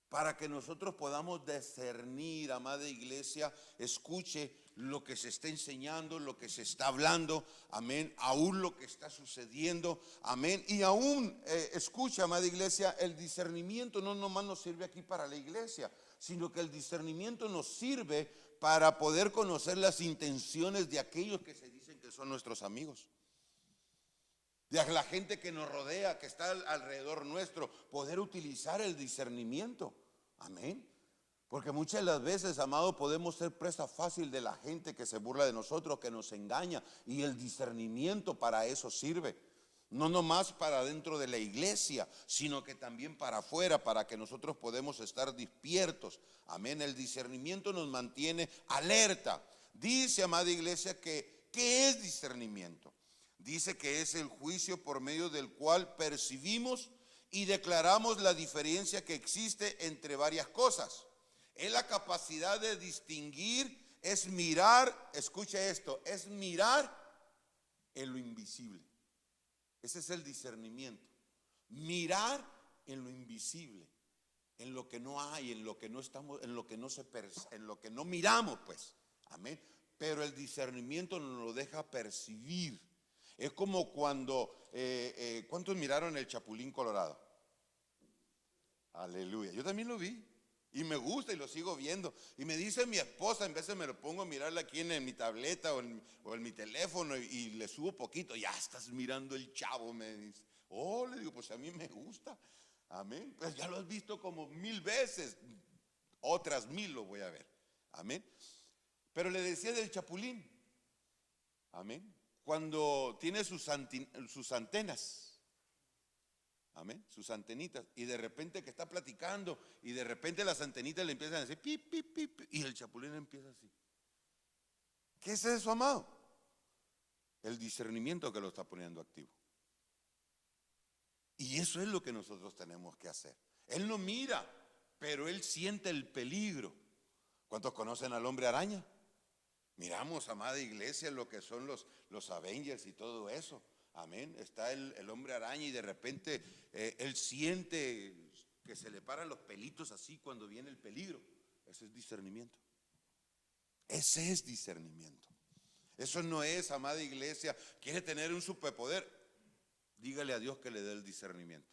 Para que nosotros podamos discernir, amada iglesia, escuche lo que se está enseñando, lo que se está hablando, amén, aún lo que está sucediendo, amén, y aún, escucha, amada iglesia, el discernimiento no nomás nos sirve aquí para la iglesia, sino que el discernimiento nos sirve para poder conocer las intenciones de aquellos que se dicen que son nuestros amigos, de la gente que nos rodea, que está alrededor nuestro, poder utilizar el discernimiento, amén. Porque muchas de las veces, amado, podemos ser presa fácil de la gente que se burla de nosotros, que nos engaña, y el discernimiento para eso sirve. No nomás para dentro de la iglesia, sino que también para afuera, para que nosotros podamos estar despiertos. Amén. El discernimiento nos mantiene alerta. Dice, amada iglesia, que ¿qué es discernimiento? Dice que es el juicio por medio del cual percibimos y declaramos la diferencia que existe entre varias cosas. Es la capacidad de distinguir, es mirar, escuche esto, es mirar en lo invisible. Ese es el discernimiento. Mirar en lo invisible, en lo que no hay, en lo que no estamos, en lo que no en lo que no miramos, pues. Amén. Pero el discernimiento nos lo deja percibir. Es como cuando, ¿cuántos miraron el Chapulín Colorado? Aleluya. Yo también lo vi. Y me gusta y lo sigo viendo. Y me dice mi esposa, en vez de me lo pongo a mirarla aquí en mi tableta o en mi teléfono y le subo poquito. Ya estás mirando el Chavo, me dice. Oh, le digo, pues a mí me gusta. Amén. Pues ya lo has visto como 1000 veces. Otras 1000 lo voy a ver. Amén. Pero le decía del Chapulín. Amén. Cuando tiene sus antenas. Amén, sus antenitas, y de repente que está platicando y de repente las antenitas le empiezan a decir pip, pip, pip, y el chapulín empieza así. ¿Qué es eso, amado? El discernimiento que lo está poniendo activo. Y eso es lo que nosotros tenemos que hacer. Él no mira, pero él siente el peligro. ¿Cuántos conocen al hombre araña? Miramos, amada iglesia, lo que son los Avengers y todo eso. Amén. Está el hombre araña y de repente él siente que se le paran los pelitos así cuando viene el peligro. Ese es discernimiento. Ese es discernimiento. Eso no es, amada iglesia, quiere tener un superpoder. Dígale a Dios que le dé el discernimiento.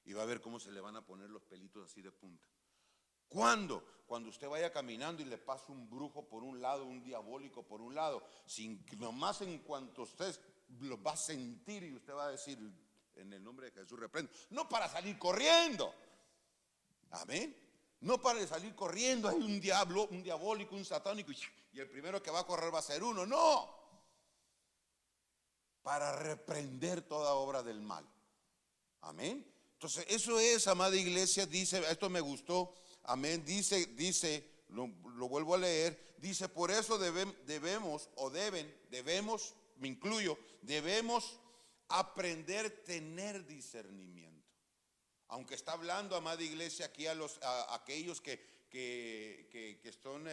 Y va a ver cómo se le van a poner los pelitos así de punta. ¿Cuándo? Cuando usted vaya caminando y le pasa un brujo por un lado, un diabólico por un lado, sin nomás en cuanto usted lo va a sentir y usted va a decir en el nombre de Jesús reprendo, no para salir corriendo, amén, no para salir corriendo, hay un diablo, un diabólico, un satánico y el primero que va a correr va a ser uno, no, para reprender toda obra del mal, amén. Entonces eso es, amada iglesia, dice, esto me gustó, amén, dice, lo vuelvo a leer, dice, por eso debemos, me incluyo, debemos aprender a tener discernimiento. Aunque está hablando, amada iglesia, aquí a aquellos que son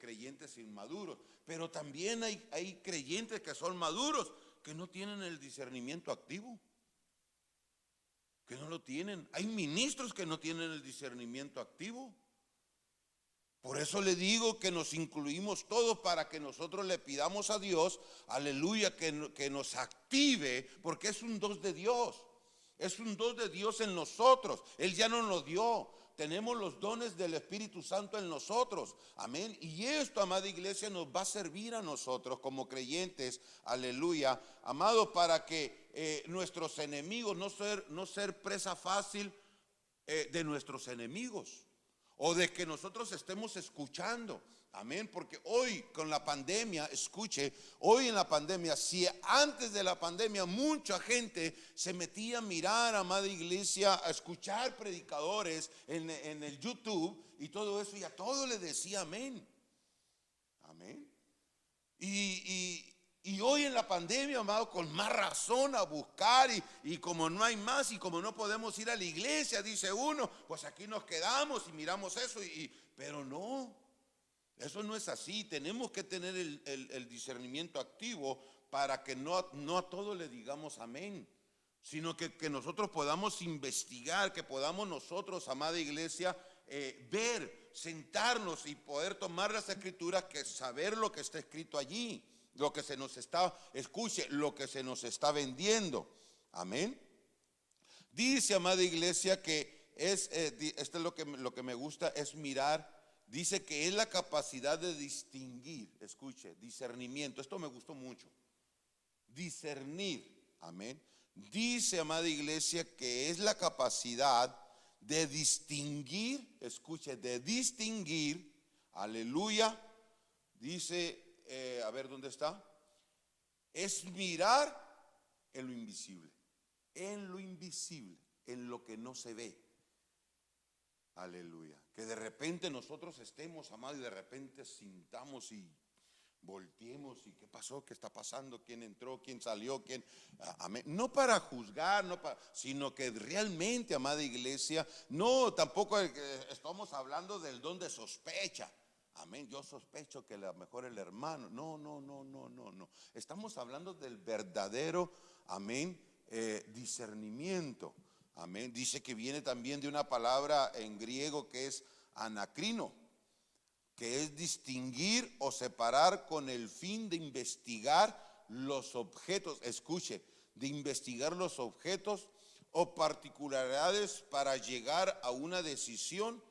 creyentes inmaduros, pero también hay creyentes que son maduros, que no tienen el discernimiento activo, que no lo tienen. Hay ministros que no tienen el discernimiento activo. Por eso le digo que nos incluimos todos para que nosotros le pidamos a Dios, aleluya, que nos active, porque es un don de Dios. Es un don de Dios en nosotros. Él ya nos lo dio. Tenemos los dones del Espíritu Santo en nosotros. Amén. Y esto, amada iglesia, nos va a servir a nosotros como creyentes, aleluya, amado, para que nuestros enemigos, no ser presa fácil de nuestros enemigos. O de que nosotros estemos escuchando, amén, porque hoy con la pandemia, escuche, hoy en la pandemia, si antes de la pandemia mucha gente se metía a mirar, amada iglesia, a escuchar predicadores en el YouTube y todo eso, y a todo le decía amén, amén, y Y hoy en la pandemia, amado, con más razón a buscar y como no hay más y como no podemos ir a la iglesia, dice uno, pues aquí nos quedamos y miramos eso. Pero no, eso no es así. Tenemos que tener el discernimiento activo para que no a todo le digamos amén, sino que nosotros podamos investigar, que podamos nosotros, amada iglesia, ver, sentarnos y poder tomar las escrituras, que saber lo que está escrito allí, lo que se nos está, escuche, lo que se nos está vendiendo. Amén. Dice, amada iglesia, que esto es lo que me gusta, es mirar. Dice que es la capacidad de distinguir, escuche, discernimiento. Esto me gustó mucho. Discernir, amén. Dice, amada iglesia, que es la capacidad de distinguir, escuche, de distinguir, aleluya. Dice, a ver dónde está. Es mirar en lo invisible, en lo que no se ve. Aleluya. Que de repente nosotros estemos, amados, y de repente sintamos y volteemos y qué pasó, qué está pasando, quién entró, quién salió, quién, amén. No para juzgar, sino que realmente, amada iglesia, no, tampoco estamos hablando del don de sospecha. Amén, yo sospecho que a lo mejor el hermano, no. Estamos hablando del verdadero, amén, discernimiento. Amén. Dice que viene también de una palabra en griego que es anacrino, que es distinguir o separar con el fin de investigar los objetos. Escuche, de investigar los objetos o particularidades para llegar a una decisión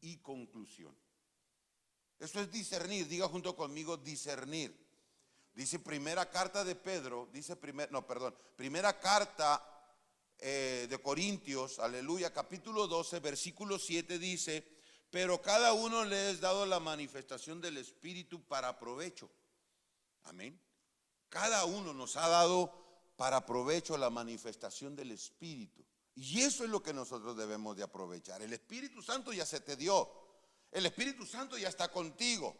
y conclusión. Eso es discernir. Diga junto conmigo, discernir. Dice primera carta de Pedro, primera carta de Corintios, aleluya, capítulo 12, versículo 7 dice: pero cada uno le es dado la manifestación del Espíritu para provecho. Amén. Cada uno nos ha dado para provecho la manifestación del Espíritu. Y eso es lo que nosotros debemos de aprovechar. El Espíritu Santo ya se te dio. El Espíritu Santo ya está contigo.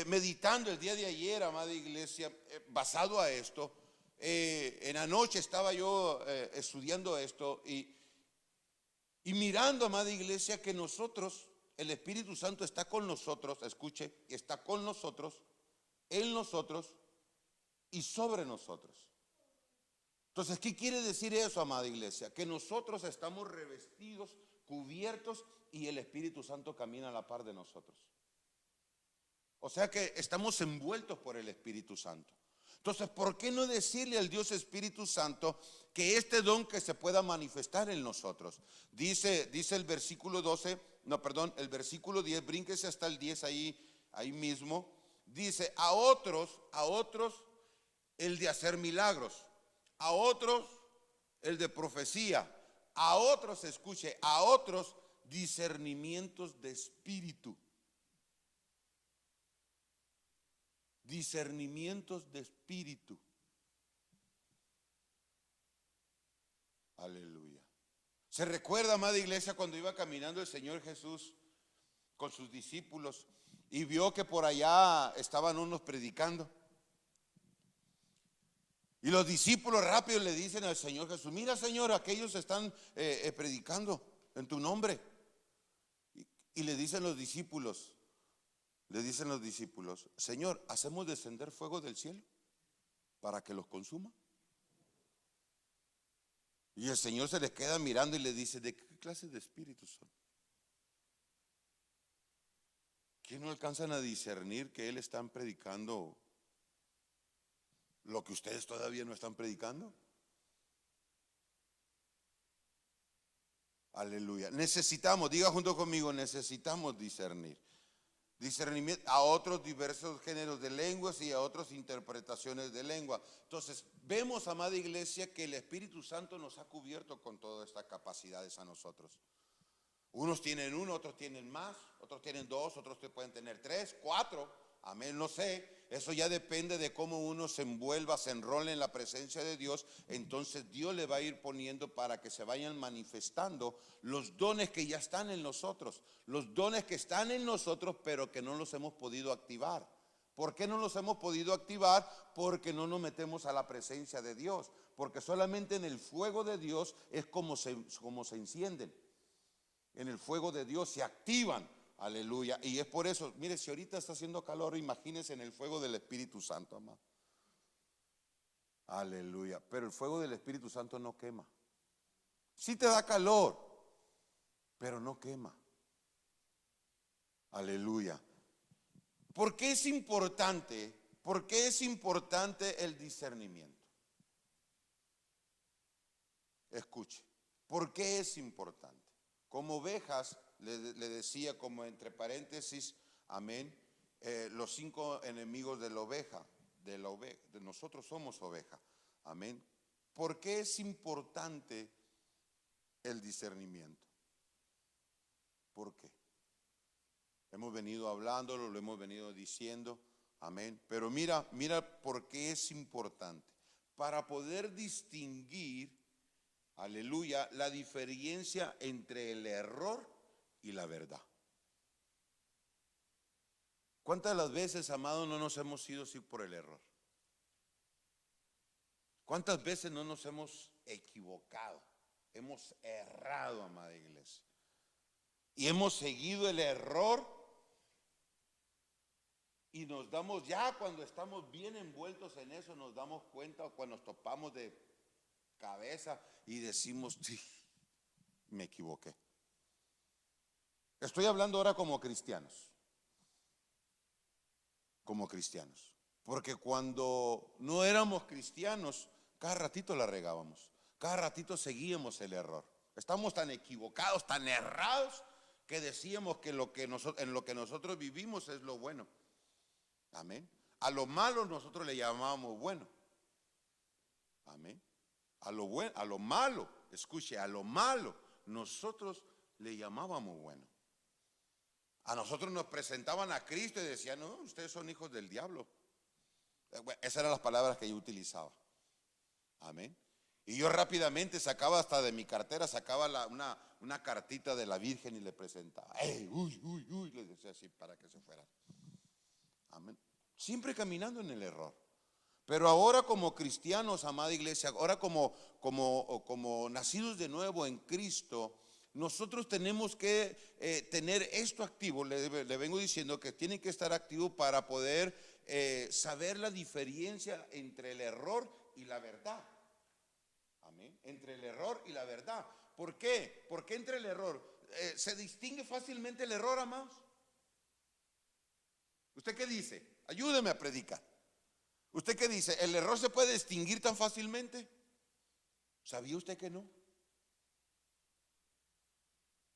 Meditando el día de ayer, amada iglesia, basado a esto, en la noche estaba yo estudiando esto y mirando, amada iglesia, que nosotros, el Espíritu Santo está con nosotros, escuche, está con nosotros, en nosotros y sobre nosotros. Entonces, ¿qué quiere decir eso, amada iglesia? Que nosotros estamos revestidos, cubiertos, y el Espíritu Santo camina a la par de nosotros. O sea que estamos envueltos por el Espíritu Santo. Entonces, ¿por qué no decirle al Dios Espíritu Santo que este don que se pueda manifestar en nosotros? Dice el versículo 12, el versículo 10, brínquese hasta el 10 ahí mismo. Dice, a otros el de hacer milagros, a otros el de profecía, a otros, escuche, a otros discernimientos de espíritu. Discernimientos de espíritu. Aleluya. ¿Se recuerda, amada iglesia, cuando iba caminando el Señor Jesús con sus discípulos y vio que por allá estaban unos predicando? Y los discípulos rápido le dicen al Señor Jesús: mira, Señor, aquellos están predicando en tu nombre. Y le dicen los discípulos, Señor, ¿hacemos descender fuego del cielo para que los consuma? Y el Señor se les queda mirando y le dice: ¿de qué clase de espíritus son? ¿Qué no alcanzan a discernir que Él están predicando lo que ustedes todavía no están predicando? Aleluya. Necesitamos, diga junto conmigo, necesitamos discernir. Discernimiento a otros diversos géneros de lenguas y a otras interpretaciones de lengua. Entonces, vemos, amada iglesia, que el Espíritu Santo nos ha cubierto con todas estas capacidades a nosotros. Unos tienen uno, otros tienen más, otros tienen dos, otros pueden tener tres, cuatro. Amén, no sé. Eso ya depende de cómo uno se envuelva, se enrole en la presencia de Dios. Entonces Dios le va a ir poniendo para que se vayan manifestando los dones que ya están en nosotros. Los dones que están en nosotros, pero que no los hemos podido activar ¿Por qué no los hemos podido activar? Porque no nos metemos a la presencia de Dios. Porque solamente en el fuego de Dios es como se encienden. En el fuego de Dios se activan. Aleluya. Y es por eso, mire, si ahorita está haciendo calor, imagínese en el fuego del Espíritu Santo, amado. Aleluya. Pero el fuego del Espíritu Santo no quema. Sí te da calor, pero no quema. Aleluya. ¿Por qué es importante? ¿Por qué es importante el discernimiento? Escuche, ¿por qué es importante? Como ovejas, le decía como entre paréntesis, amén, los 5 enemigos de la oveja, de nosotros somos oveja, amén. ¿Por qué es importante el discernimiento? ¿Por qué? Hemos venido hablándolo, lo hemos venido diciendo, amén. Pero mira por qué es importante. Para poder distinguir, aleluya, la diferencia entre el error y la verdad. ¿Cuántas de las veces, amados, no nos hemos ido así por el error? ¿Cuántas veces no nos hemos equivocado? Hemos errado, amada iglesia. Y hemos seguido el error. Y nos damos, ya cuando estamos bien envueltos en eso, nos damos cuenta, o cuando nos topamos de cabeza y decimos, sí, me equivoqué. Estoy hablando ahora como cristianos. Como cristianos. Porque cuando no éramos cristianos, cada ratito la regábamos. Cada ratito seguíamos el error. Estamos tan equivocados, tan errados, que decíamos que en lo que nosotros vivimos es lo bueno. Amén. A lo malo nosotros le llamábamos bueno. Amén. A lo malo, escuche, a lo malo nosotros le llamábamos bueno. A nosotros nos presentaban a Cristo y decían, no, ustedes son hijos del diablo. Esas eran las palabras que yo utilizaba. Amén. Y yo rápidamente sacaba hasta de mi cartera, sacaba una cartita de la Virgen y le presentaba. ¡Ey, uy! Le decía así para que se fueran. Amén. Siempre caminando en el error. Pero ahora como cristianos, amada iglesia, ahora como nacidos de nuevo en Cristo, nosotros tenemos que tener esto activo. Le vengo diciendo que tiene que estar activo para poder saber la diferencia entre el error y la verdad. Amén. Entre el error y la verdad. ¿Por qué? Porque entre el error se distingue fácilmente el error, amados. ¿Usted qué dice? Ayúdeme a predicar. ¿Usted qué dice? ¿El error se puede distinguir tan fácilmente? ¿Sabía usted que no?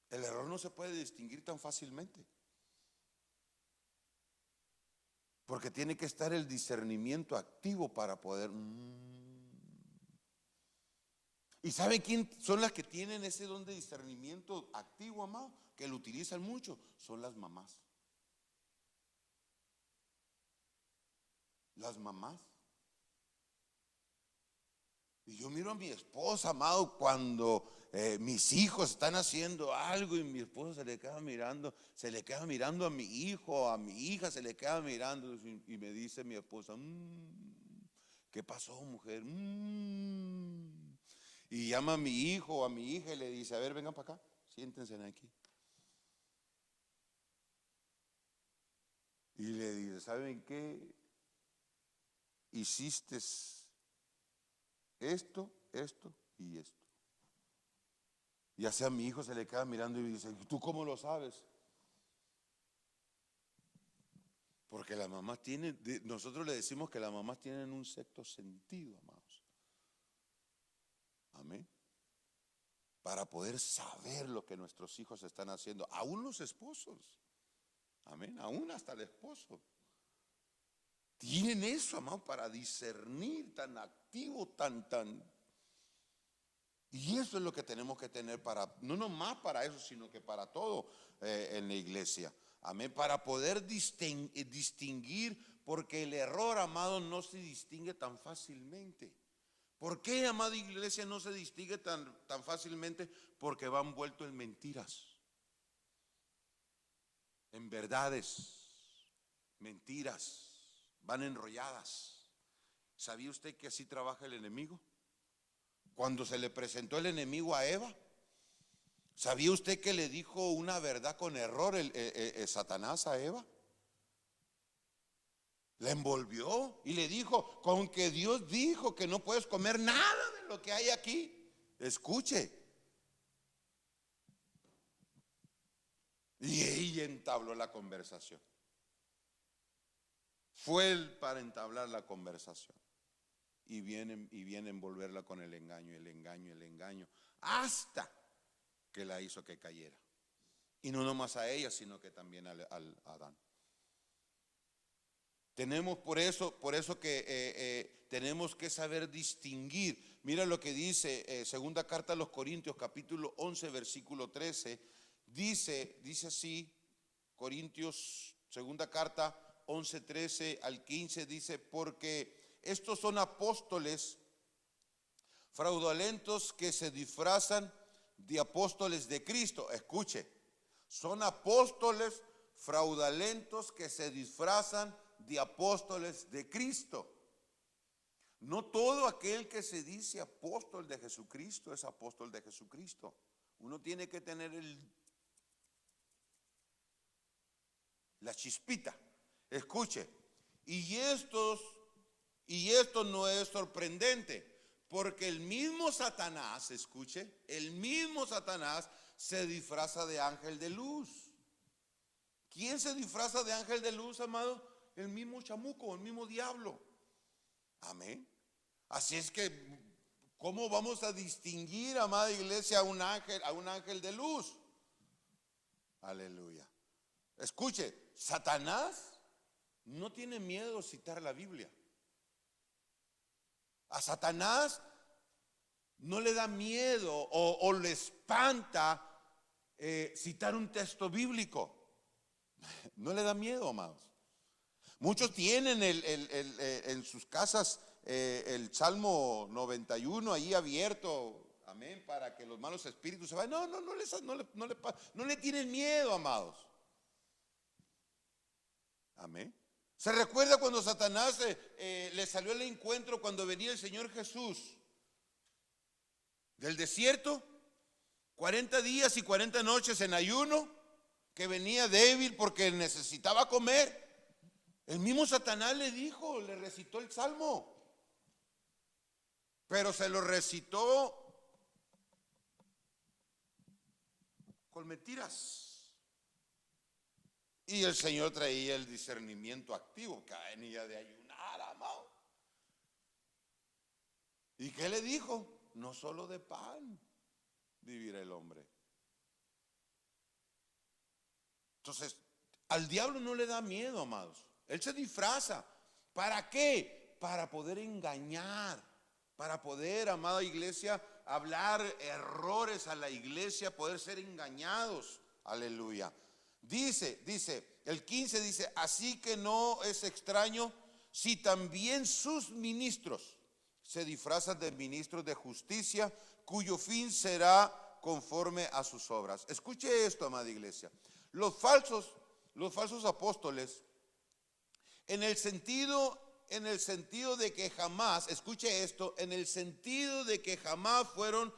El error no se puede distinguir tan fácilmente. Porque tiene que estar el discernimiento activo para poder. ¿Y sabe quién son las que tienen ese don de discernimiento activo, amado? Que lo utilizan mucho. Son las mamás. Las mamás. Y yo miro a mi esposa, amado, cuando mis hijos están haciendo algo y mi esposa se le queda mirando a mi hijo, a mi hija, se le queda mirando y me dice mi esposa, ¿qué pasó, mujer? Y llama a mi hijo o a mi hija y le dice, a ver, vengan para acá, siéntense aquí. Y le dice, ¿saben qué? Hiciste esto y esto. Ya sea a mi hijo se le queda mirando y dice, ¿tú cómo lo sabes? Porque las mamás tienen, nosotros le decimos que las mamás tienen un sexto sentido, amados. Amén. Para poder saber lo que nuestros hijos están haciendo, aún los esposos. Amén, aún hasta el esposo. Tienen eso, amado, para discernir, tan activo, tan. Y eso es lo que tenemos que tener para, no nomás para eso, sino que para todo en la iglesia. Amén, para poder distinguir, porque el error, amado, no se distingue tan fácilmente. ¿Por qué, amada iglesia, no se distingue tan fácilmente? Porque va envuelto en mentiras, en verdades, mentiras. van enrolladas. ¿Sabía usted que así trabaja el enemigo? Cuando se le presentó el enemigo a Eva, ¿sabía usted que le dijo una verdad con error Satanás a Eva? La envolvió y le dijo, con que Dios dijo que no puedes comer nada de lo que hay aquí. Escuche. Y ella entabló la conversación. Fue él para entablar la conversación. Y viene a envolverla con el engaño, hasta que la hizo que cayera. Y no nomás a ella, sino que también a Adán. Tenemos por eso que tenemos que saber distinguir. Mira lo que dice segunda carta a los Corintios, capítulo 11, versículo 13. Dice así, Corintios, segunda carta 11, 13 al 15, dice, porque estos son apóstoles fraudulentos que se disfrazan de apóstoles de Cristo. Escuche, son apóstoles fraudulentos que se disfrazan de apóstoles de Cristo. No todo aquel que se dice apóstol de Jesucristo es apóstol de Jesucristo. Uno tiene que tener la chispita. Escuche, y esto no es sorprendente, porque el mismo Satanás, escuche, el mismo Satanás se disfraza de ángel de luz. ¿Quién se disfraza de ángel de luz, amado? El mismo chamuco, el mismo diablo. Amén. Así es que, ¿cómo vamos a distinguir, amada iglesia, a un ángel de luz? Aleluya. Escuche, Satanás no tiene miedo de citar la Biblia. A Satanás no le da miedo o le espanta citar un texto bíblico. No le da miedo, amados. Muchos tienen en sus casas el Salmo 91 ahí abierto, amén, para que los malos espíritus se vayan. No le tienen miedo, amados. Amén. ¿Se recuerda cuando Satanás le salió al encuentro cuando venía el Señor Jesús del desierto? 40 días y 40 noches en ayuno, que venía débil porque necesitaba comer. El mismo Satanás le dijo, le recitó el Salmo, pero se lo recitó con mentiras. Y el Señor traía el discernimiento activo, que venía de ayunar, amado. ¿Y qué le dijo? No solo de pan vivirá el hombre. Entonces, al diablo no le da miedo, amados. Él se disfraza. ¿Para qué? Para poder engañar, para poder, amada iglesia, hablar errores a la iglesia, poder ser engañados. Aleluya. Dice, el 15 dice, así que no es extraño si también sus ministros se disfrazan de ministros de justicia, cuyo fin será conforme a sus obras. Escuche esto, amada iglesia. Los falsos apóstoles, en el sentido de que jamás, escuche esto, en el sentido de que jamás fueron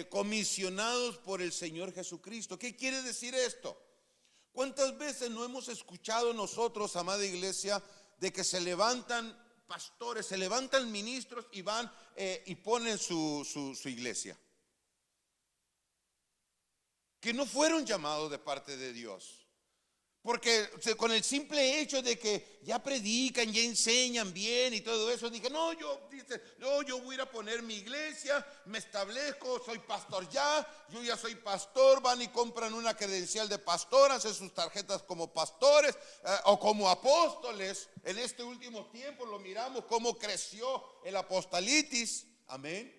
comisionados por el Señor Jesucristo. ¿Qué quiere decir esto? ¿Cuántas veces no hemos escuchado nosotros, amada iglesia, de que se levantan pastores, se levantan ministros y van y ponen su iglesia? Que no fueron llamados de parte de Dios. Porque con el simple hecho de que ya predican, ya enseñan bien y todo eso, dije, yo voy a ir a poner mi iglesia, me establezco, soy pastor yo ya soy pastor, van y compran una credencial de pastor, hacen sus tarjetas como pastores o como apóstoles. En este último tiempo lo miramos cómo creció el apostolitis, amén.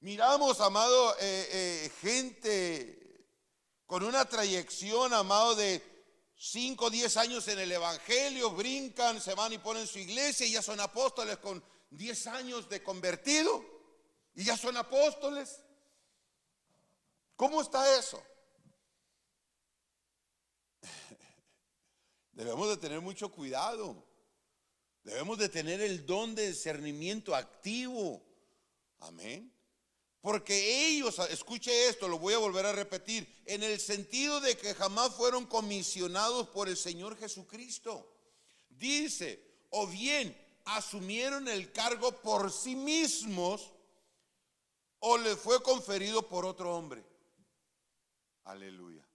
Miramos, amado, gente con una trayección, amado, de 5 o 10 años en el evangelio, brincan, se van y ponen su iglesia y ya son apóstoles con 10 años de convertido y ya son apóstoles. ¿Cómo está eso? Debemos de tener mucho cuidado. Debemos de tener el don de discernimiento activo. Amén. Porque ellos, escuche esto, lo voy a volver a repetir, en el sentido de que jamás fueron comisionados por el Señor Jesucristo. Dice, o bien asumieron el cargo por sí mismos, o les fue conferido por otro hombre. Aleluya.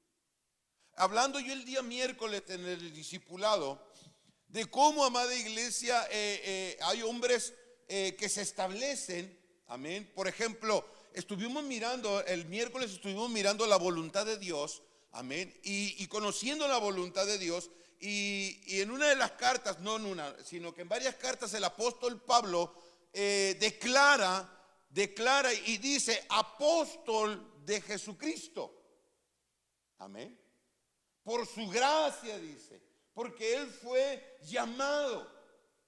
Hablando yo el día miércoles en el discipulado, de cómo, amada iglesia, hay hombres que se establecen, amén. Por ejemplo, estuvimos mirando, el miércoles estuvimos mirando la voluntad de Dios, amén, y conociendo la voluntad de Dios, y en una de las cartas, no en una, sino que en varias cartas el apóstol Pablo declara y dice, apóstol de Jesucristo, amén, por su gracia, dice, porque él fue llamado,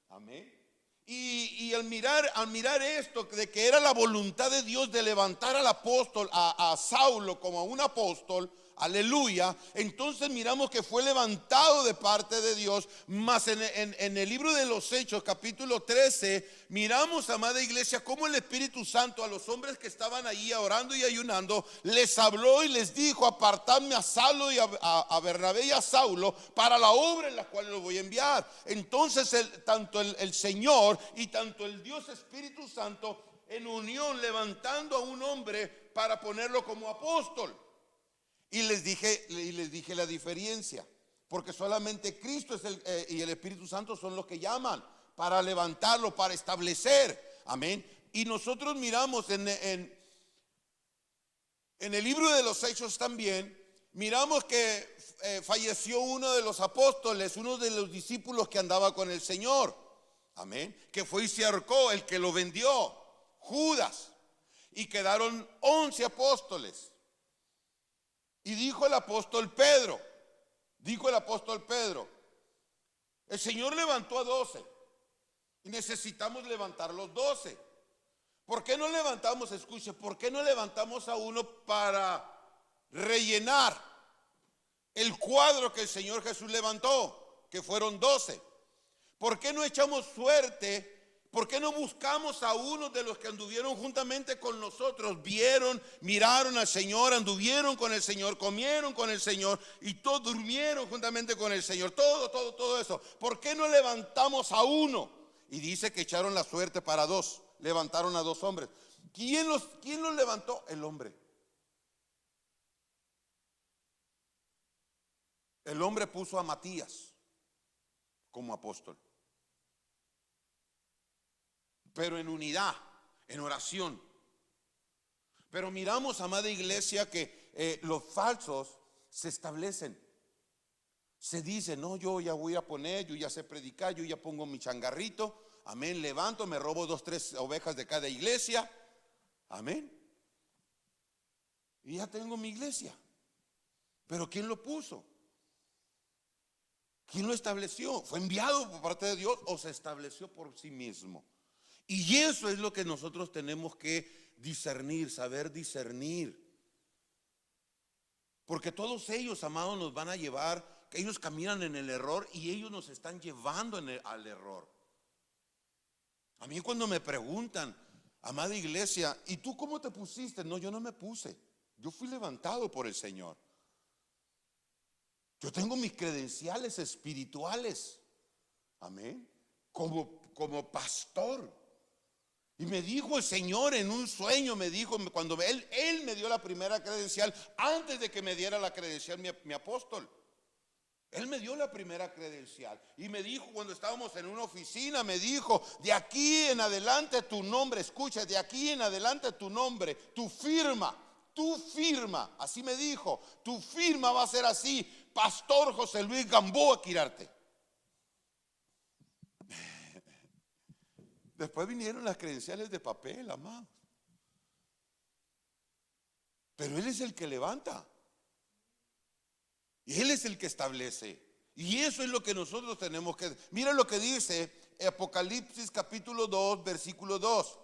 amén. Y al mirar esto, de que era la voluntad de Dios de levantar al apóstol, a Saulo como un apóstol, aleluya, entonces miramos que fue levantado de parte de Dios. Mas en el libro de los Hechos, capítulo 13, miramos, amada iglesia, cómo el Espíritu Santo a los hombres que estaban allí orando y ayunando, les habló y les dijo, apartadme a Saulo y a Bernabé y a Saulo para la obra en la cual los voy a enviar. Entonces tanto el Señor y tanto el Dios Espíritu Santo en unión levantando a un hombre para ponerlo como apóstol. Y les dije la diferencia, porque solamente Cristo y el Espíritu Santo son los que llaman para levantarlo, para establecer, amén. Y nosotros miramos en el libro de los Hechos también, miramos que falleció uno de los apóstoles, uno de los discípulos que andaba con el Señor, amén, que fue y se ahorcó, el que lo vendió, Judas, y quedaron 11 apóstoles. Y dijo el apóstol Pedro, el Señor levantó a 12 y necesitamos levantar los 12. ¿Por qué no levantamos, escuche, por qué no levantamos a uno para rellenar el cuadro que el Señor Jesús levantó, que fueron 12? ¿Por qué no echamos suerte? ¿Por qué no buscamos a uno de los que anduvieron juntamente con nosotros? Miraron al Señor, anduvieron con el Señor, comieron con el Señor y todos durmieron juntamente con el Señor. Todo eso. ¿Por qué no levantamos a uno? Y dice que echaron la suerte para 2. Levantaron a 2 hombres. ¿Quién los levantó? El hombre. El hombre puso a Matías como apóstol, pero en unidad, en oración. Pero miramos, amada iglesia, que los falsos se establecen. Se dice, no, yo ya voy a poner, yo ya sé predicar, yo ya pongo mi changarrito, amén, levanto, me robo 2, 3 ovejas de cada iglesia, amén, y ya tengo mi iglesia. Pero ¿quién lo puso? ¿Quién lo estableció? ¿Fue enviado por parte de Dios o se estableció por sí mismo? Y eso es lo que nosotros tenemos que discernir, saber discernir. Porque todos ellos, amados, nos van a llevar, que ellos caminan en el error y ellos nos están llevando al error. A mí cuando me preguntan, amada iglesia, ¿y tú cómo te pusiste? No, yo no me puse. Yo fui levantado por el Señor. Yo tengo mis credenciales espirituales, amén, como pastor. Y me dijo el Señor en un sueño, me dijo, cuando Él me dio la primera credencial, antes de que me diera la credencial mi apóstol. Él me dio la primera credencial y me dijo, cuando estábamos en una oficina, me dijo, de aquí en adelante tu nombre, escucha, de aquí en adelante tu nombre, tu firma, así me dijo, tu firma va a ser así, Pastor José Luis Gamboa Quirarte. Después vinieron las credenciales de papel, amados. Pero Él es el que levanta. Y Él es el que establece. Y eso es lo que nosotros tenemos que... Mira lo que dice Apocalipsis capítulo 2, versículo 2.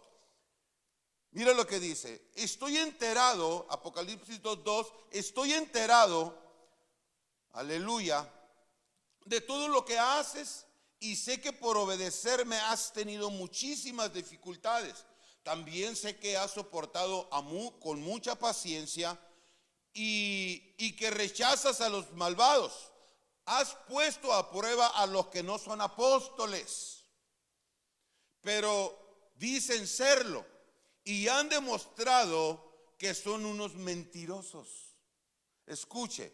Mira lo que dice. Estoy enterado, Apocalipsis 2:2, estoy enterado, aleluya, de todo lo que haces y sé que por obedecerme has tenido muchísimas dificultades. También sé que has soportado con mucha paciencia y que rechazas a los malvados. Has puesto a prueba a los que no son apóstoles, pero dicen serlo y han demostrado que son unos mentirosos. Escuche,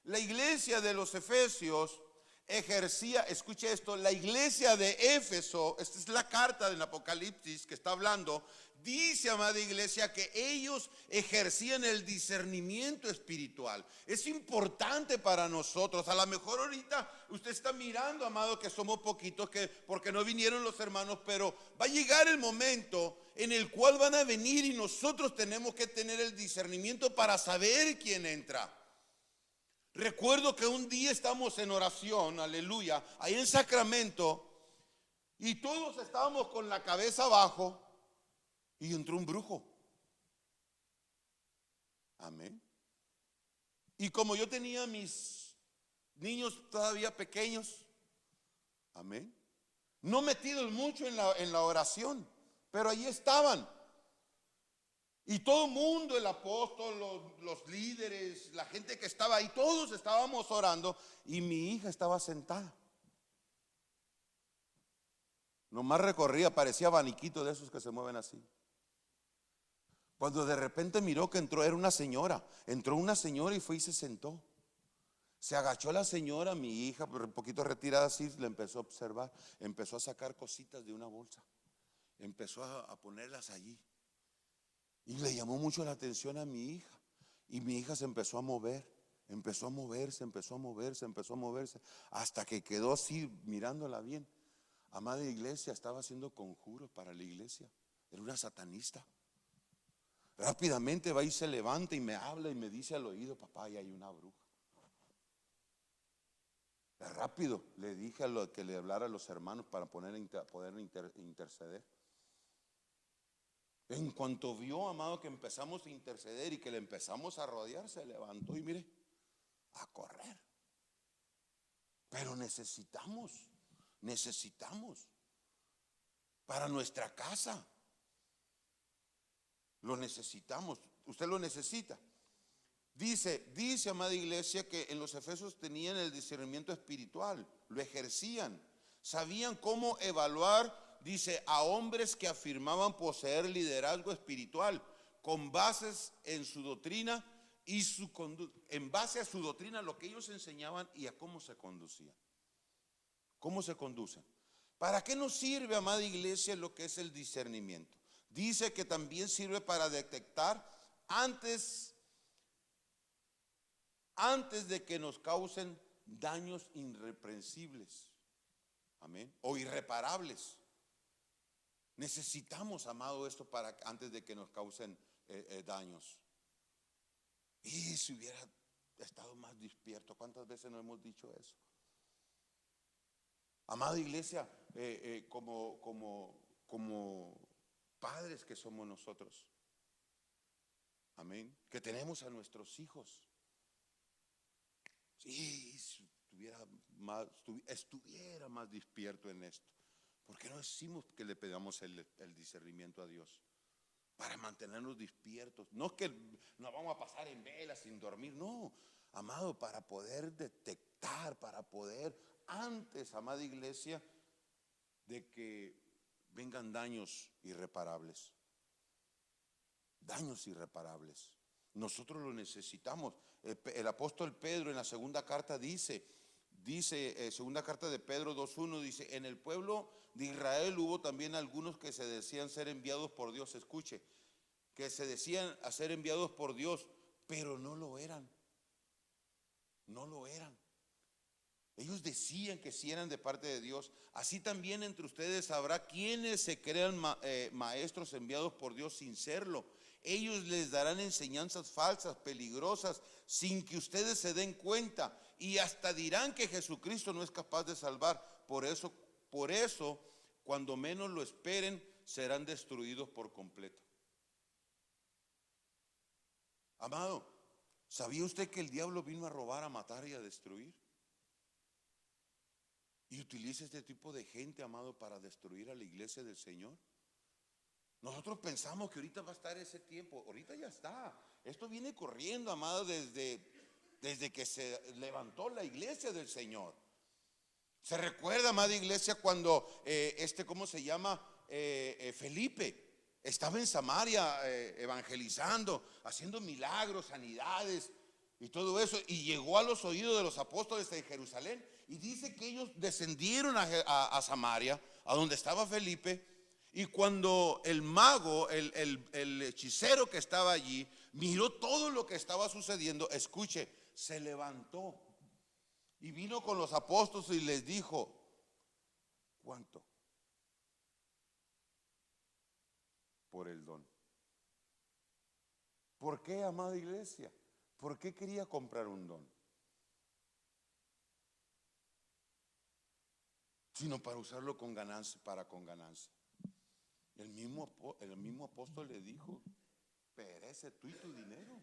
la iglesia de los Efesios ejercía, escuche esto, la iglesia de Éfeso, esta es la carta del Apocalipsis que está hablando, dice, amada iglesia, que ellos ejercían el discernimiento espiritual. Es importante para nosotros. A lo mejor ahorita usted está mirando, amado, que somos poquitos, que porque no vinieron los hermanos, pero va a llegar el momento en el cual van a venir y nosotros tenemos que tener el discernimiento para saber quién entra. Recuerdo que un día estamos en oración, aleluya, ahí en Sacramento, y todos estábamos con la cabeza abajo y entró un brujo. Amén. Y como yo tenía mis niños todavía pequeños, amén, no metidos mucho en la oración, pero ahí estaban. Y todo el mundo, el apóstol, los líderes, la gente que estaba ahí, todos estábamos orando y mi hija estaba sentada. Nomás recorría, parecía abaniquito de esos que se mueven así. Cuando de repente miró que entró, era una señora. Entró una señora y fue y se sentó. Se agachó la señora, mi hija, un poquito retirada así, le empezó a observar. Empezó a sacar cositas de una bolsa. Empezó a ponerlas allí. Y le llamó mucho la atención a mi hija. Y mi hija se empezó a mover. Empezó a moverse, empezó a moverse, empezó a moverse. Hasta que quedó así mirándola bien. Amada iglesia, estaba haciendo conjuros para la iglesia. Era una satanista. Rápidamente va y se levanta y me habla y me dice al oído: papá, ahí hay una bruja. Rápido le dije que le hablara a los hermanos para poder interceder. En cuanto vio, amado, que empezamos a interceder y que le empezamos a rodear, se levantó y mire, a correr. Pero necesitamos para nuestra casa. Lo necesitamos, usted lo necesita. Dice, amada iglesia, que en los Efesios tenían el discernimiento espiritual, lo ejercían, sabían cómo evaluar, dice, a hombres que afirmaban poseer liderazgo espiritual con bases en su doctrina y en base a su doctrina, lo que ellos enseñaban y a cómo se conducían. ¿Cómo se conducen? ¿Para qué nos sirve, amada iglesia, lo que es el discernimiento? Dice que también sirve para detectar antes de que nos causen daños irreprensibles, amén, o irreparables. Necesitamos, amado, esto para antes de que nos causen daños. Y si hubiera estado más despierto, ¿cuántas veces no hemos dicho eso? Amada iglesia, como padres que somos nosotros, amén, que tenemos a nuestros hijos, si estuviera más despierto en esto. ¿Por qué no decimos que le pedamos el discernimiento a Dios? Para mantenernos despiertos. No es que nos vamos a pasar en vela sin dormir, no, amado, para poder detectar, para poder antes, amada iglesia, de que vengan daños irreparables. Daños irreparables. Nosotros lo necesitamos. El apóstol Pedro en la segunda carta dice, segunda carta de Pedro 2:1, dice: en el pueblo de Israel hubo también algunos que se decían ser enviados por Dios. Escuche, que se decían a ser enviados por Dios, pero no lo eran. No lo eran. Ellos decían que sí eran de parte de Dios. Así también entre ustedes habrá quienes se crean maestros enviados por Dios sin serlo. Ellos les darán enseñanzas falsas, peligrosas, sin que ustedes se den cuenta, y hasta dirán que Jesucristo no es capaz de salvar. Por eso, cuando menos lo esperen, serán destruidos por completo. Amado, ¿sabía usted que el diablo vino a robar, a matar y a destruir? utiliza este tipo de gente, amado, para destruir a la iglesia del Señor. Nosotros pensamos que ahorita va a estar ese tiempo. Ahorita ya está. Esto viene corriendo, amado, desde que se levantó la iglesia del Señor. Se recuerda, amada iglesia, cuando ¿cómo se llama? Felipe estaba en Samaria evangelizando, haciendo milagros, sanidades y todo eso, y llegó a los oídos de los apóstoles de Jerusalén, y dice que ellos descendieron a Samaria, a donde estaba Felipe, y cuando el mago, el hechicero que estaba allí, miró todo lo que estaba sucediendo, escuche, se levantó y vino con los apóstoles y les dijo: ¿cuánto? Por el don. ¿Por qué, amada iglesia? ¿Por qué quería comprar un don? Sino para usarlo con ganancia, con ganancia. El mismo apóstol le dijo: perece tú y tu dinero.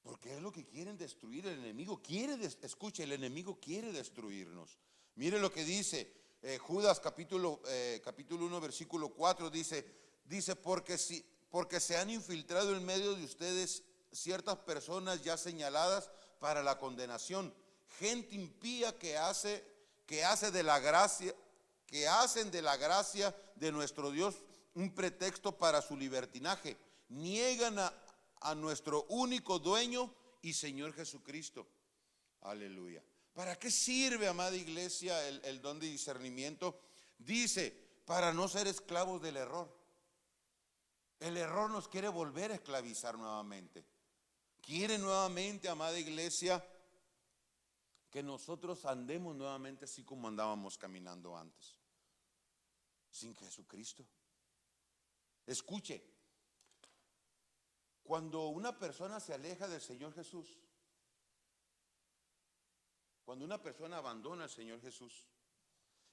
Porque es lo que quieren destruir. El enemigo quiere, escuche, el enemigo quiere destruirnos. Mire lo que dice Judas capítulo 1 versículo 4, dice porque se han infiltrado en medio de ustedes ciertas personas ya señaladas para la condenación, gente impía que hacen de la gracia de nuestro Dios un pretexto para su libertinaje. Niegan a nuestro único dueño y Señor Jesucristo. Aleluya. ¿Para qué sirve, amada iglesia, el don de discernimiento? Dice, para no ser esclavos del error. El error nos quiere volver a esclavizar nuevamente. Quiere nuevamente, amada iglesia, que nosotros andemos nuevamente así como andábamos caminando antes, sin Jesucristo. Escuche, cuando una persona se aleja del Señor Jesús, cuando una persona abandona al Señor Jesús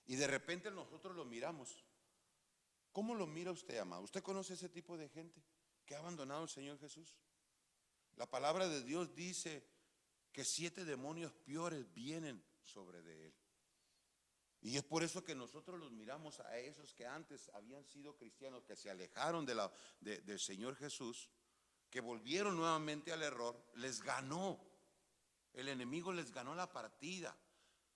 y de repente nosotros lo miramos, ¿cómo lo mira usted, amado? ¿Usted conoce ese tipo de gente que ha abandonado al Señor Jesús? La palabra de Dios dice que 7 demonios peores vienen sobre de él. Y es por eso que nosotros los miramos a esos que antes habían sido cristianos, que se alejaron del Señor Jesús, que volvieron nuevamente al error. Les ganó, el enemigo les ganó la partida.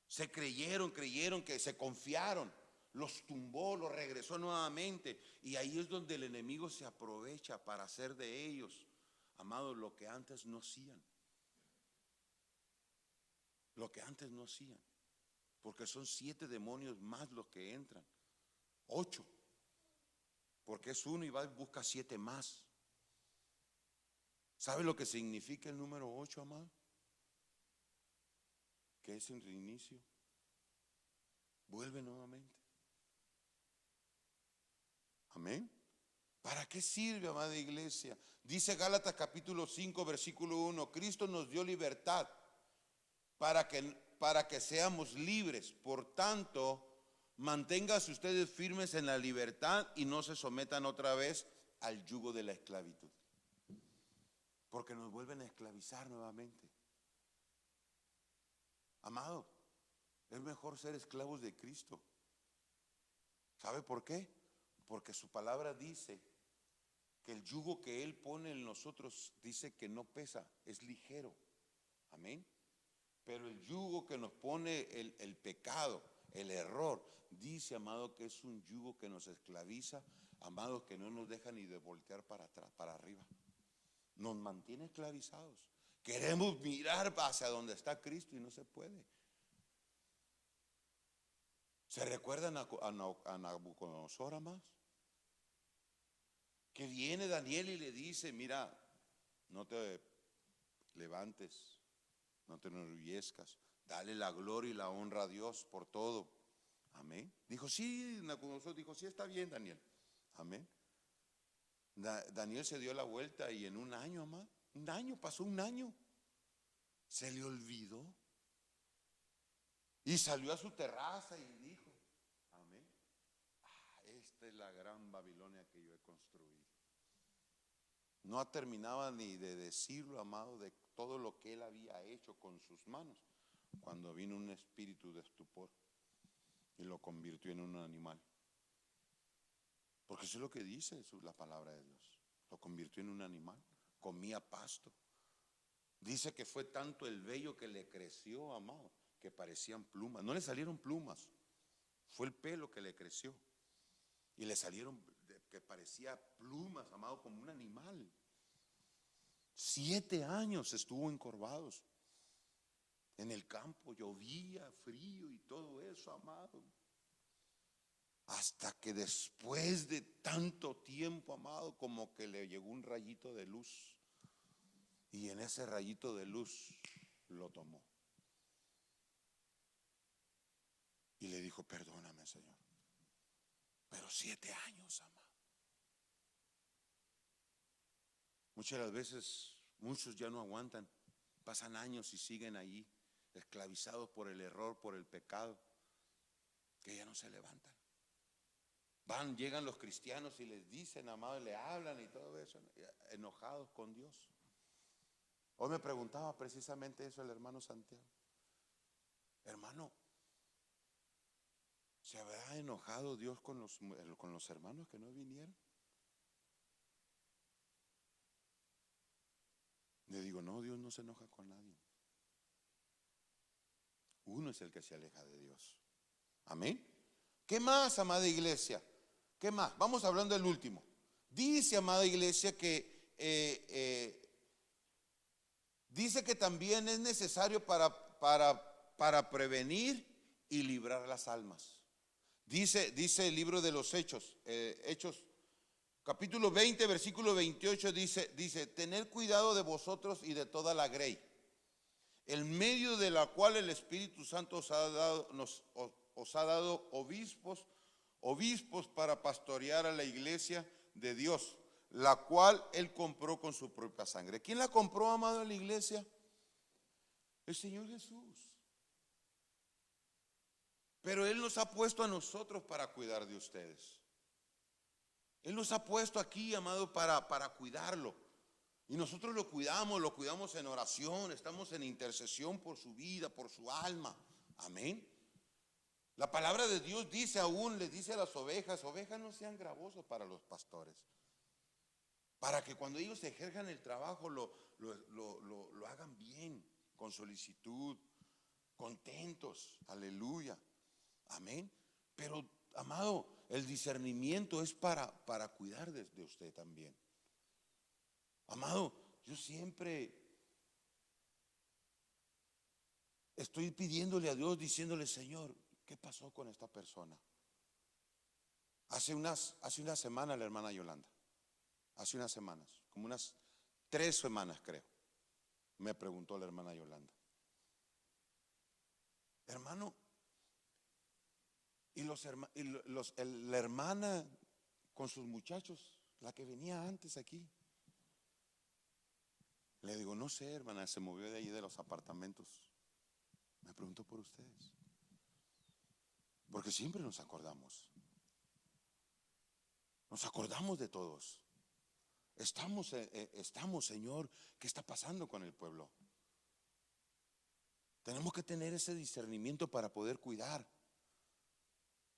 Se creyeron que se confiaron, los tumbó, los regresó nuevamente. Y ahí es donde el enemigo se aprovecha para hacer de ellos, amados, lo que antes no hacían. Lo que antes no hacían. Porque son 7 demonios más los que entran. 8. Porque es uno y va y busca 7 más. ¿Sabe lo que significa el número 8, amado? Que es un reinicio. Vuelve nuevamente. Amén. ¿Para qué sirve, amada iglesia? Dice Gálatas capítulo 5 versículo 1: Cristo nos dio libertad para que seamos libres. Por tanto, manténganse ustedes firmes en la libertad y no se sometan otra vez al yugo de la esclavitud. Porque nos vuelven a esclavizar nuevamente. Amado, es mejor ser esclavos de Cristo. ¿Sabe por qué? Porque su palabra dice que el yugo que Él pone en nosotros, dice que no pesa, es ligero. Amén. Pero el yugo que nos pone el pecado, el error, dice, amado, que es un yugo que nos esclaviza, amado, que no nos deja ni de voltear para atrás, para arriba. Nos mantiene esclavizados. Queremos mirar hacia donde está Cristo y no se puede. ¿Se recuerdan a Nabucodonosor, amados? Que viene Daniel y le dice: mira, no te levantes, no te enorgullezcas, dale la gloria y la honra a Dios por todo. Amén. Dijo, sí, Nabucodonosor dijo, sí, está bien, Daniel. Amén. Daniel se dio la vuelta y en un año, amado, pasó un año, se le olvidó. Y salió a su terraza y dijo, amén, esta es la gran Babilonia que yo he construido. No terminaba ni de decirlo, amado, de todo lo que él había hecho con sus manos. cuando vino un espíritu de estupor y lo convirtió en un animal. Porque eso es lo que dice la palabra de Dios. Lo convirtió en un animal, comía pasto. Dice que fue tanto el vello que le creció, amado, que parecían plumas. No le salieron plumas, fue el pelo que le creció. Y le salieron que parecía plumas, amado, como un animal. 7 años estuvo encorvados. En el campo llovía, frío y todo eso, amado. Hasta que después de tanto tiempo, amado, como que le llegó un rayito de luz. Y en ese rayito de luz lo tomó. Y le dijo, perdóname, Señor. Pero 7 años, amado. Muchas de las veces, muchos ya no aguantan. Pasan años y siguen allí, esclavizados por el error, por el pecado, que ya no se levantan. Llegan los cristianos y les dicen, amado, y le hablan y todo eso, enojados con Dios. Hoy me preguntaba precisamente eso el hermano Santiago. Hermano, ¿se habrá enojado Dios con los hermanos que no vinieron? Le digo, no, Dios no se enoja con nadie. Uno es el que se aleja de Dios. Amén. ¿Qué más, amada iglesia? ¿Qué más? Vamos hablando del último. Dice, amada iglesia, que dice que también es necesario para prevenir y librar las almas. Dice el libro de los Hechos, Hechos capítulo 20, versículo 28, dice, tened cuidado de vosotros y de toda la grey, en medio de la cual el Espíritu Santo os ha dado obispos para pastorear a la iglesia de Dios, la cual Él compró con su propia sangre. ¿Quién la compró, amado, en la iglesia? El Señor Jesús. Pero Él nos ha puesto a nosotros para cuidar de ustedes. Él nos ha puesto aquí, amado, para cuidarlo. Y nosotros lo cuidamos en oración, estamos en intercesión por su vida, por su alma. Amén. La palabra de Dios dice aún, les dice a las ovejas no sean gravosos para los pastores. Para que cuando ellos ejerzan el trabajo lo hagan bien, con solicitud, contentos. Aleluya. Amén. Pero, amado, el discernimiento es para cuidar de usted también. Amado, yo siempre estoy pidiéndole a Dios, diciéndole, Señor, ¿qué pasó con esta persona? Hace unas semanas la hermana Yolanda, hace unas semanas, como unas 3 semanas creo, me preguntó la hermana Yolanda, hermano, la hermana con sus muchachos, la que venía antes aquí. Le digo, no sé, hermana, se movió de ahí de los apartamentos. Me preguntó por ustedes. Porque siempre nos acordamos. Nos acordamos de todos. Estamos, Señor, ¿qué está pasando con el pueblo? Tenemos que tener ese discernimiento para poder cuidar.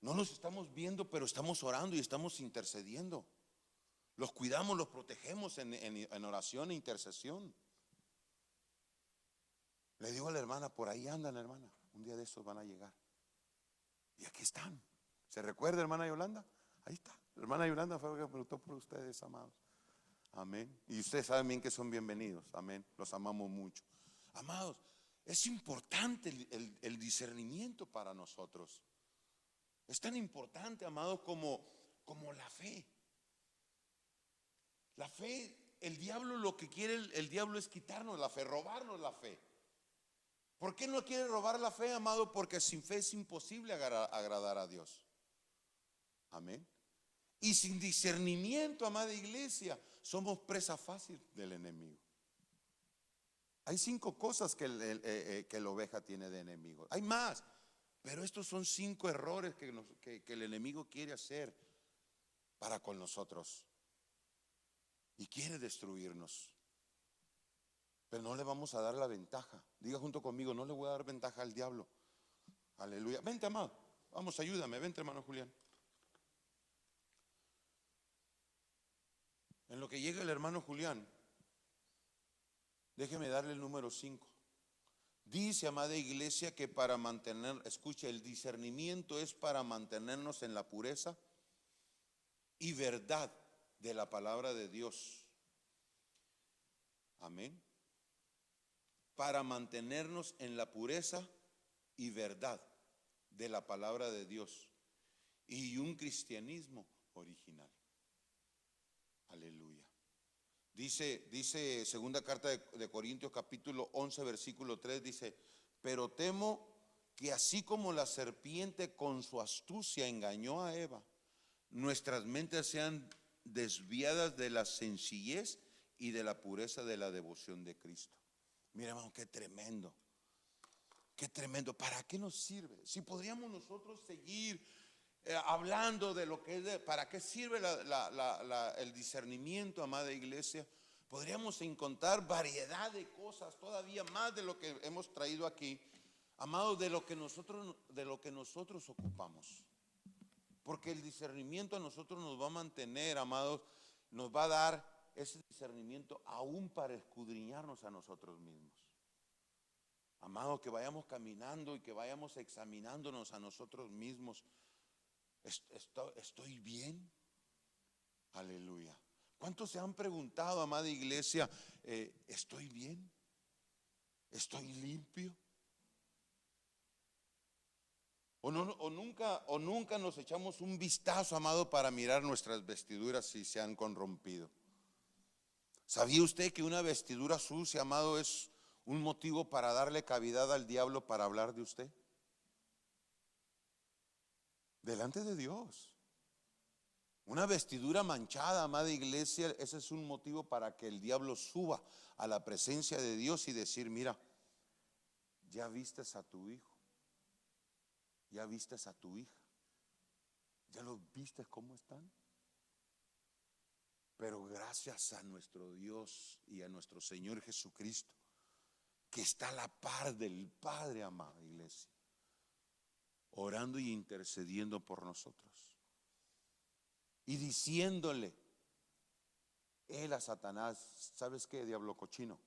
No los estamos viendo, pero estamos orando y estamos intercediendo. Los cuidamos, los protegemos en oración e intercesión. Le digo a la hermana, por ahí andan, hermana, un día de estos van a llegar. Y aquí están. ¿Se recuerda, hermana Yolanda? Ahí está. La hermana Yolanda fue la que preguntó por ustedes, amados. Amén. Y ustedes saben bien que son bienvenidos. Amén. Los amamos mucho. Amados, es importante el discernimiento para nosotros. Es tan importante, amados, como la fe. La fe, el diablo lo que quiere, el diablo es quitarnos la fe, robarnos la fe. ¿Por qué no quiere robar la fe, amado? Porque sin fe es imposible agradar a Dios. Amén. Y sin discernimiento, amada iglesia, somos presa fácil del enemigo. Hay 5 cosas que la oveja tiene de enemigo. Hay más, pero estos son 5 errores que el enemigo quiere hacer para con nosotros. Y quiere destruirnos. Pero no le vamos a dar la ventaja. Diga junto conmigo, no le voy a dar ventaja al diablo. Aleluya. Vente, amado. Vamos, ayúdame. Vente, hermano Julián. En lo que llega el hermano Julián, déjeme darle el número 5. Dice, amada iglesia, que para mantener, escucha, el discernimiento es para mantenernos en la pureza y verdad de la palabra de Dios. Amén. Para mantenernos en la pureza y verdad de la palabra de Dios y un cristianismo original. Aleluya. Dice segunda carta de Corintios capítulo 11 versículo 3, dice: pero temo que así como la serpiente con su astucia engañó a Eva, nuestras mentes sean desviadas de la sencillez y de la pureza de la devoción de Cristo. Mira, hermano, qué tremendo. Qué tremendo. ¿Para qué nos sirve? Si podríamos nosotros seguir hablando de lo que es, para qué sirve el discernimiento, amada iglesia, podríamos encontrar variedad de cosas, todavía más de lo que hemos traído aquí, amados, de lo que nosotros ocupamos. Porque el discernimiento a nosotros nos va a mantener, amados, nos va a dar ese discernimiento aún para escudriñarnos a nosotros mismos. Amado, que vayamos caminando y que vayamos examinándonos a nosotros mismos. ¿Estoy bien? Aleluya. ¿Cuántos se han preguntado, amada iglesia, ¿estoy bien? ¿Estoy limpio? O nunca nos echamos un vistazo, amado, para mirar nuestras vestiduras si se han corrompido. ¿Sabía usted que una vestidura sucia, amado, es un motivo para darle cavidad al diablo para hablar de usted? Delante de Dios. Una vestidura manchada, amada iglesia, ese es un motivo para que el diablo suba a la presencia de Dios y decir: mira, ya vistes a tu hijo, ya vistes a tu hija, ya los vistes cómo están. Pero gracias a nuestro Dios y a nuestro Señor Jesucristo, que está a la par del Padre, amada iglesia, orando y intercediendo por nosotros, y diciéndole él a Satanás: ¿sabes qué, diablo cochino?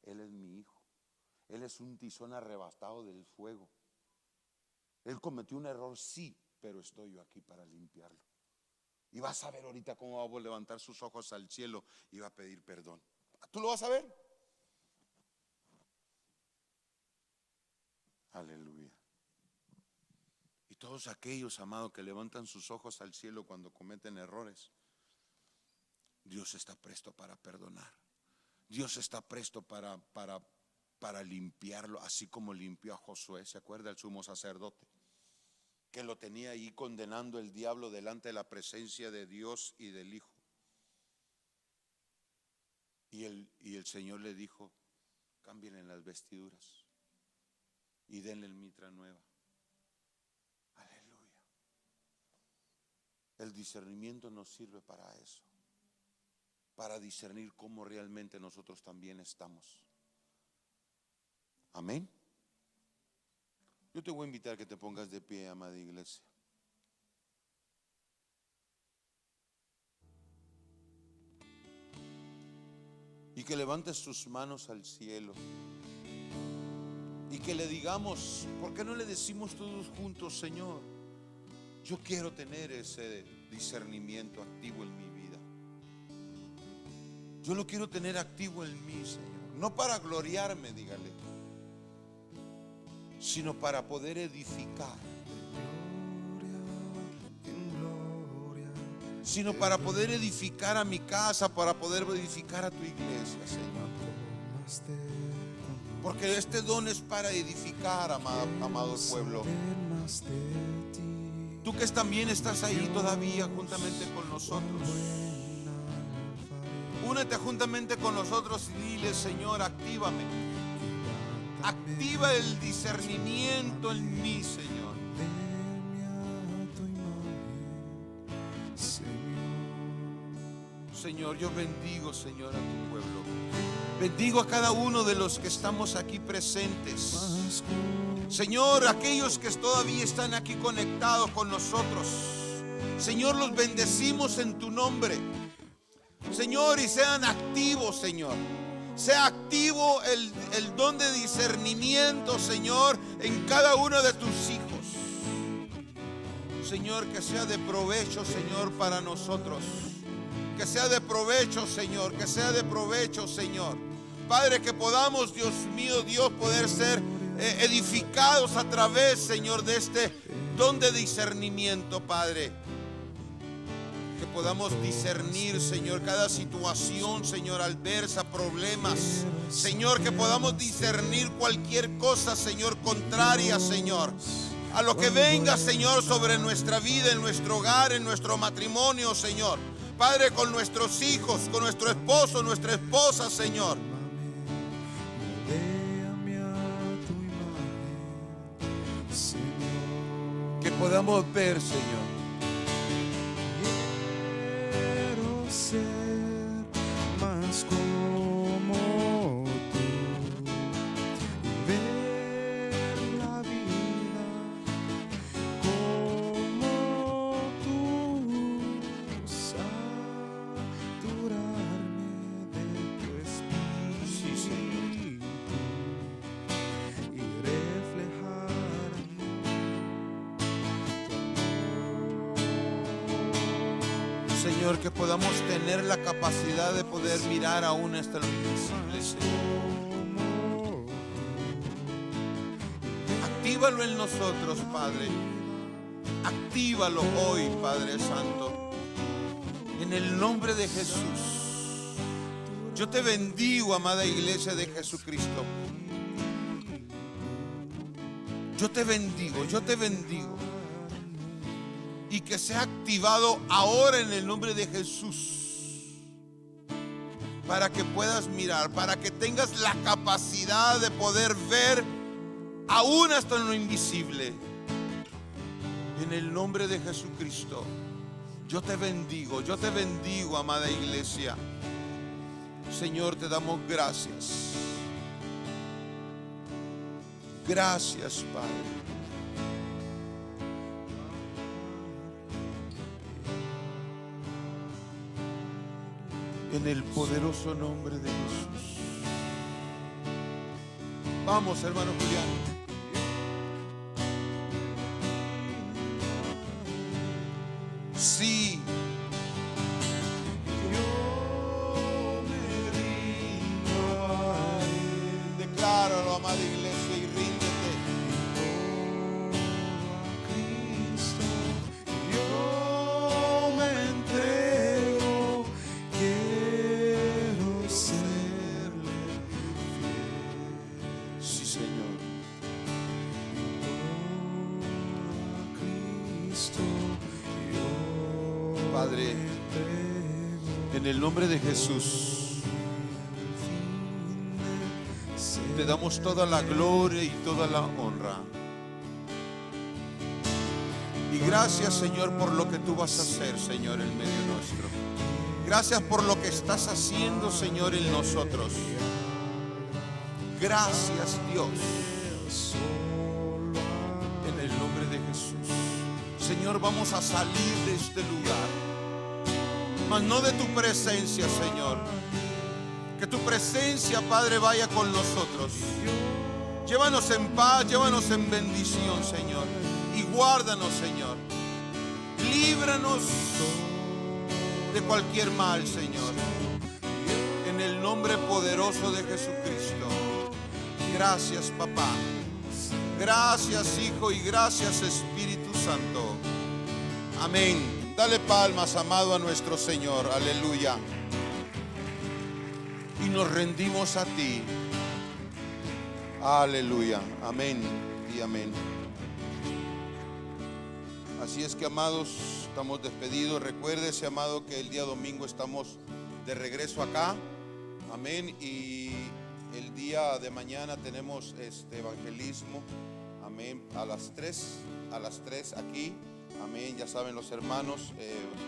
Él es mi hijo, él es un tizón arrebatado del fuego, él cometió un error, sí, pero estoy yo aquí para limpiarlo. Y vas a ver ahorita cómo va a levantar sus ojos al cielo y va a pedir perdón. ¿Tú lo vas a ver? Aleluya. Y todos aquellos, amados, que levantan sus ojos al cielo cuando cometen errores, Dios está presto para perdonar. Dios está presto para limpiarlo, así como limpió a Josué. ¿Se acuerda el sumo sacerdote? Que lo tenía ahí condenando el diablo delante de la presencia de Dios y del Hijo. Y el Señor le dijo: cámbienle las vestiduras y denle el mitra nueva. Aleluya. El discernimiento nos sirve para eso, para discernir cómo realmente nosotros también estamos. Amén. Yo te voy a invitar a que te pongas de pie, amada iglesia. Y que levantes tus manos al cielo. Y que le digamos, ¿por qué no le decimos todos juntos: Señor, yo quiero tener ese discernimiento activo en mi vida? Yo lo quiero tener activo en mí, Señor. No para gloriarme, dígale, sino para poder edificar, sino para poder edificar a mi casa, para poder edificar a tu iglesia, Señor. Porque este don es para edificar, amado pueblo. Tú que también estás ahí todavía juntamente con nosotros, únete juntamente con nosotros y dile: Señor, actívame. Activa el discernimiento en mí, Señor. Señor, yo bendigo, Señor, a tu pueblo. Bendigo a cada uno de los que estamos aquí presentes. Señor, aquellos que todavía están aquí conectados con nosotros, Señor, los bendecimos en tu nombre. Señor, y sean activos, Señor. Sea activo el don de discernimiento, Señor, en cada uno de tus hijos. Señor, que sea de provecho, Señor, para nosotros. Que sea de provecho, Señor. Que sea de provecho, Señor. Padre, que podamos, Dios mío, Dios, poder ser edificados a través, Señor, de este don de discernimiento, Padre. Que podamos discernir, Señor, cada situación, Señor, adversa, problemas. Señor, que podamos discernir cualquier cosa, Señor, contraria, Señor, a lo que venga, Señor, sobre nuestra vida, en nuestro hogar, en nuestro matrimonio, Señor. Padre, con nuestros hijos, con nuestro esposo, nuestra esposa, Señor. Que podamos ver, Señor. Quiero ser más como tú y ver la vida como tú, saturarme de tu espíritu, Sí, Señor. y reflejar Señor, que podamos tener la capacidad de poder mirar aún hasta lo invisible, Señor. Actívalo en nosotros, Padre. Actívalo hoy, Padre Santo. En el nombre de Jesús. Yo te bendigo, amada iglesia de Jesucristo. Yo te bendigo, yo te bendigo. Y que sea activado ahora en el nombre de Jesús, para que puedas mirar, para que tengas la capacidad de poder ver aún hasta en lo invisible. En el nombre de Jesucristo, yo te bendigo, amada iglesia. Señor, te damos gracias. Gracias, Padre. En el poderoso nombre de Jesús. Vamos, hermano Julián. Sí. Yo me rindo a Él. Decláralo, amada iglesia, y ríndete. Cristo, yo me entrego, quiero serle fiel. Sí, Señor. Cristo, yo Padre, me entrego. en el nombre de Jesús, te damos toda la gloria y toda la honra. Y gracias, Señor, por lo que tú vas a hacer, Señor, en medio nuestro. Gracias por lo que estás haciendo, Señor, en nosotros. Gracias, Dios. En el nombre de Jesús. Señor, vamos a salir de este lugar, mas no de tu presencia, Señor. Que tu presencia, Padre, vaya con nosotros. Llévanos en paz, llévanos en bendición, Señor. Y guárdanos, Señor. Líbranos de cualquier mal, Señor. En el nombre poderoso de Jesucristo. Gracias, papá. Gracias, Hijo, y gracias, Espíritu Santo. Amén. Dale palmas, amado, a nuestro Señor. Aleluya. Y nos rendimos a ti. Aleluya. Amén y amén. Así es que, amados, estamos despedidos. Recuérdese, amado, que el día domingo estamos de regreso acá. Amén. Y el día de mañana tenemos evangelismo. Amén. A las 3 aquí. Amén. Ya saben los hermanos,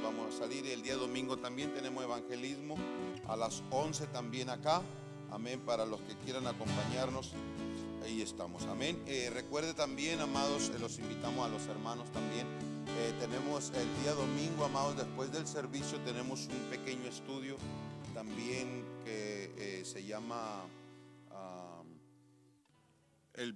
vamos a salir. El día domingo también tenemos evangelismo a las 11 también acá. Amén, para los que quieran acompañarnos, ahí estamos. Amén. Recuerde también, amados, los invitamos a los hermanos también. Tenemos el día domingo, amados, después del servicio tenemos un pequeño estudio también que se llama el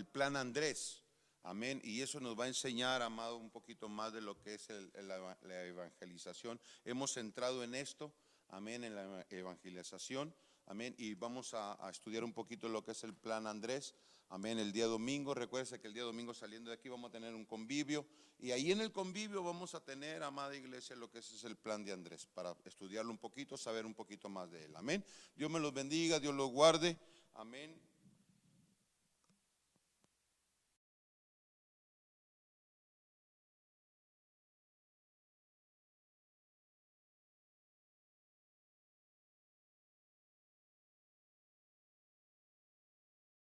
plan Andrés. Amén. Y eso nos va a enseñar, amado, un poquito más de lo que es la evangelización. Hemos entrado en esto, amén, en la evangelización. Amén. Y vamos a estudiar un poquito lo que es el plan Andrés. Amén. El día domingo, recuérdense que el día domingo saliendo de aquí vamos a tener un convivio. Y ahí en el convivio vamos a tener, amada iglesia, lo que es el plan de Andrés. Para estudiarlo un poquito, saber un poquito más de él. Amén. Dios me los bendiga, Dios los guarde. Amén.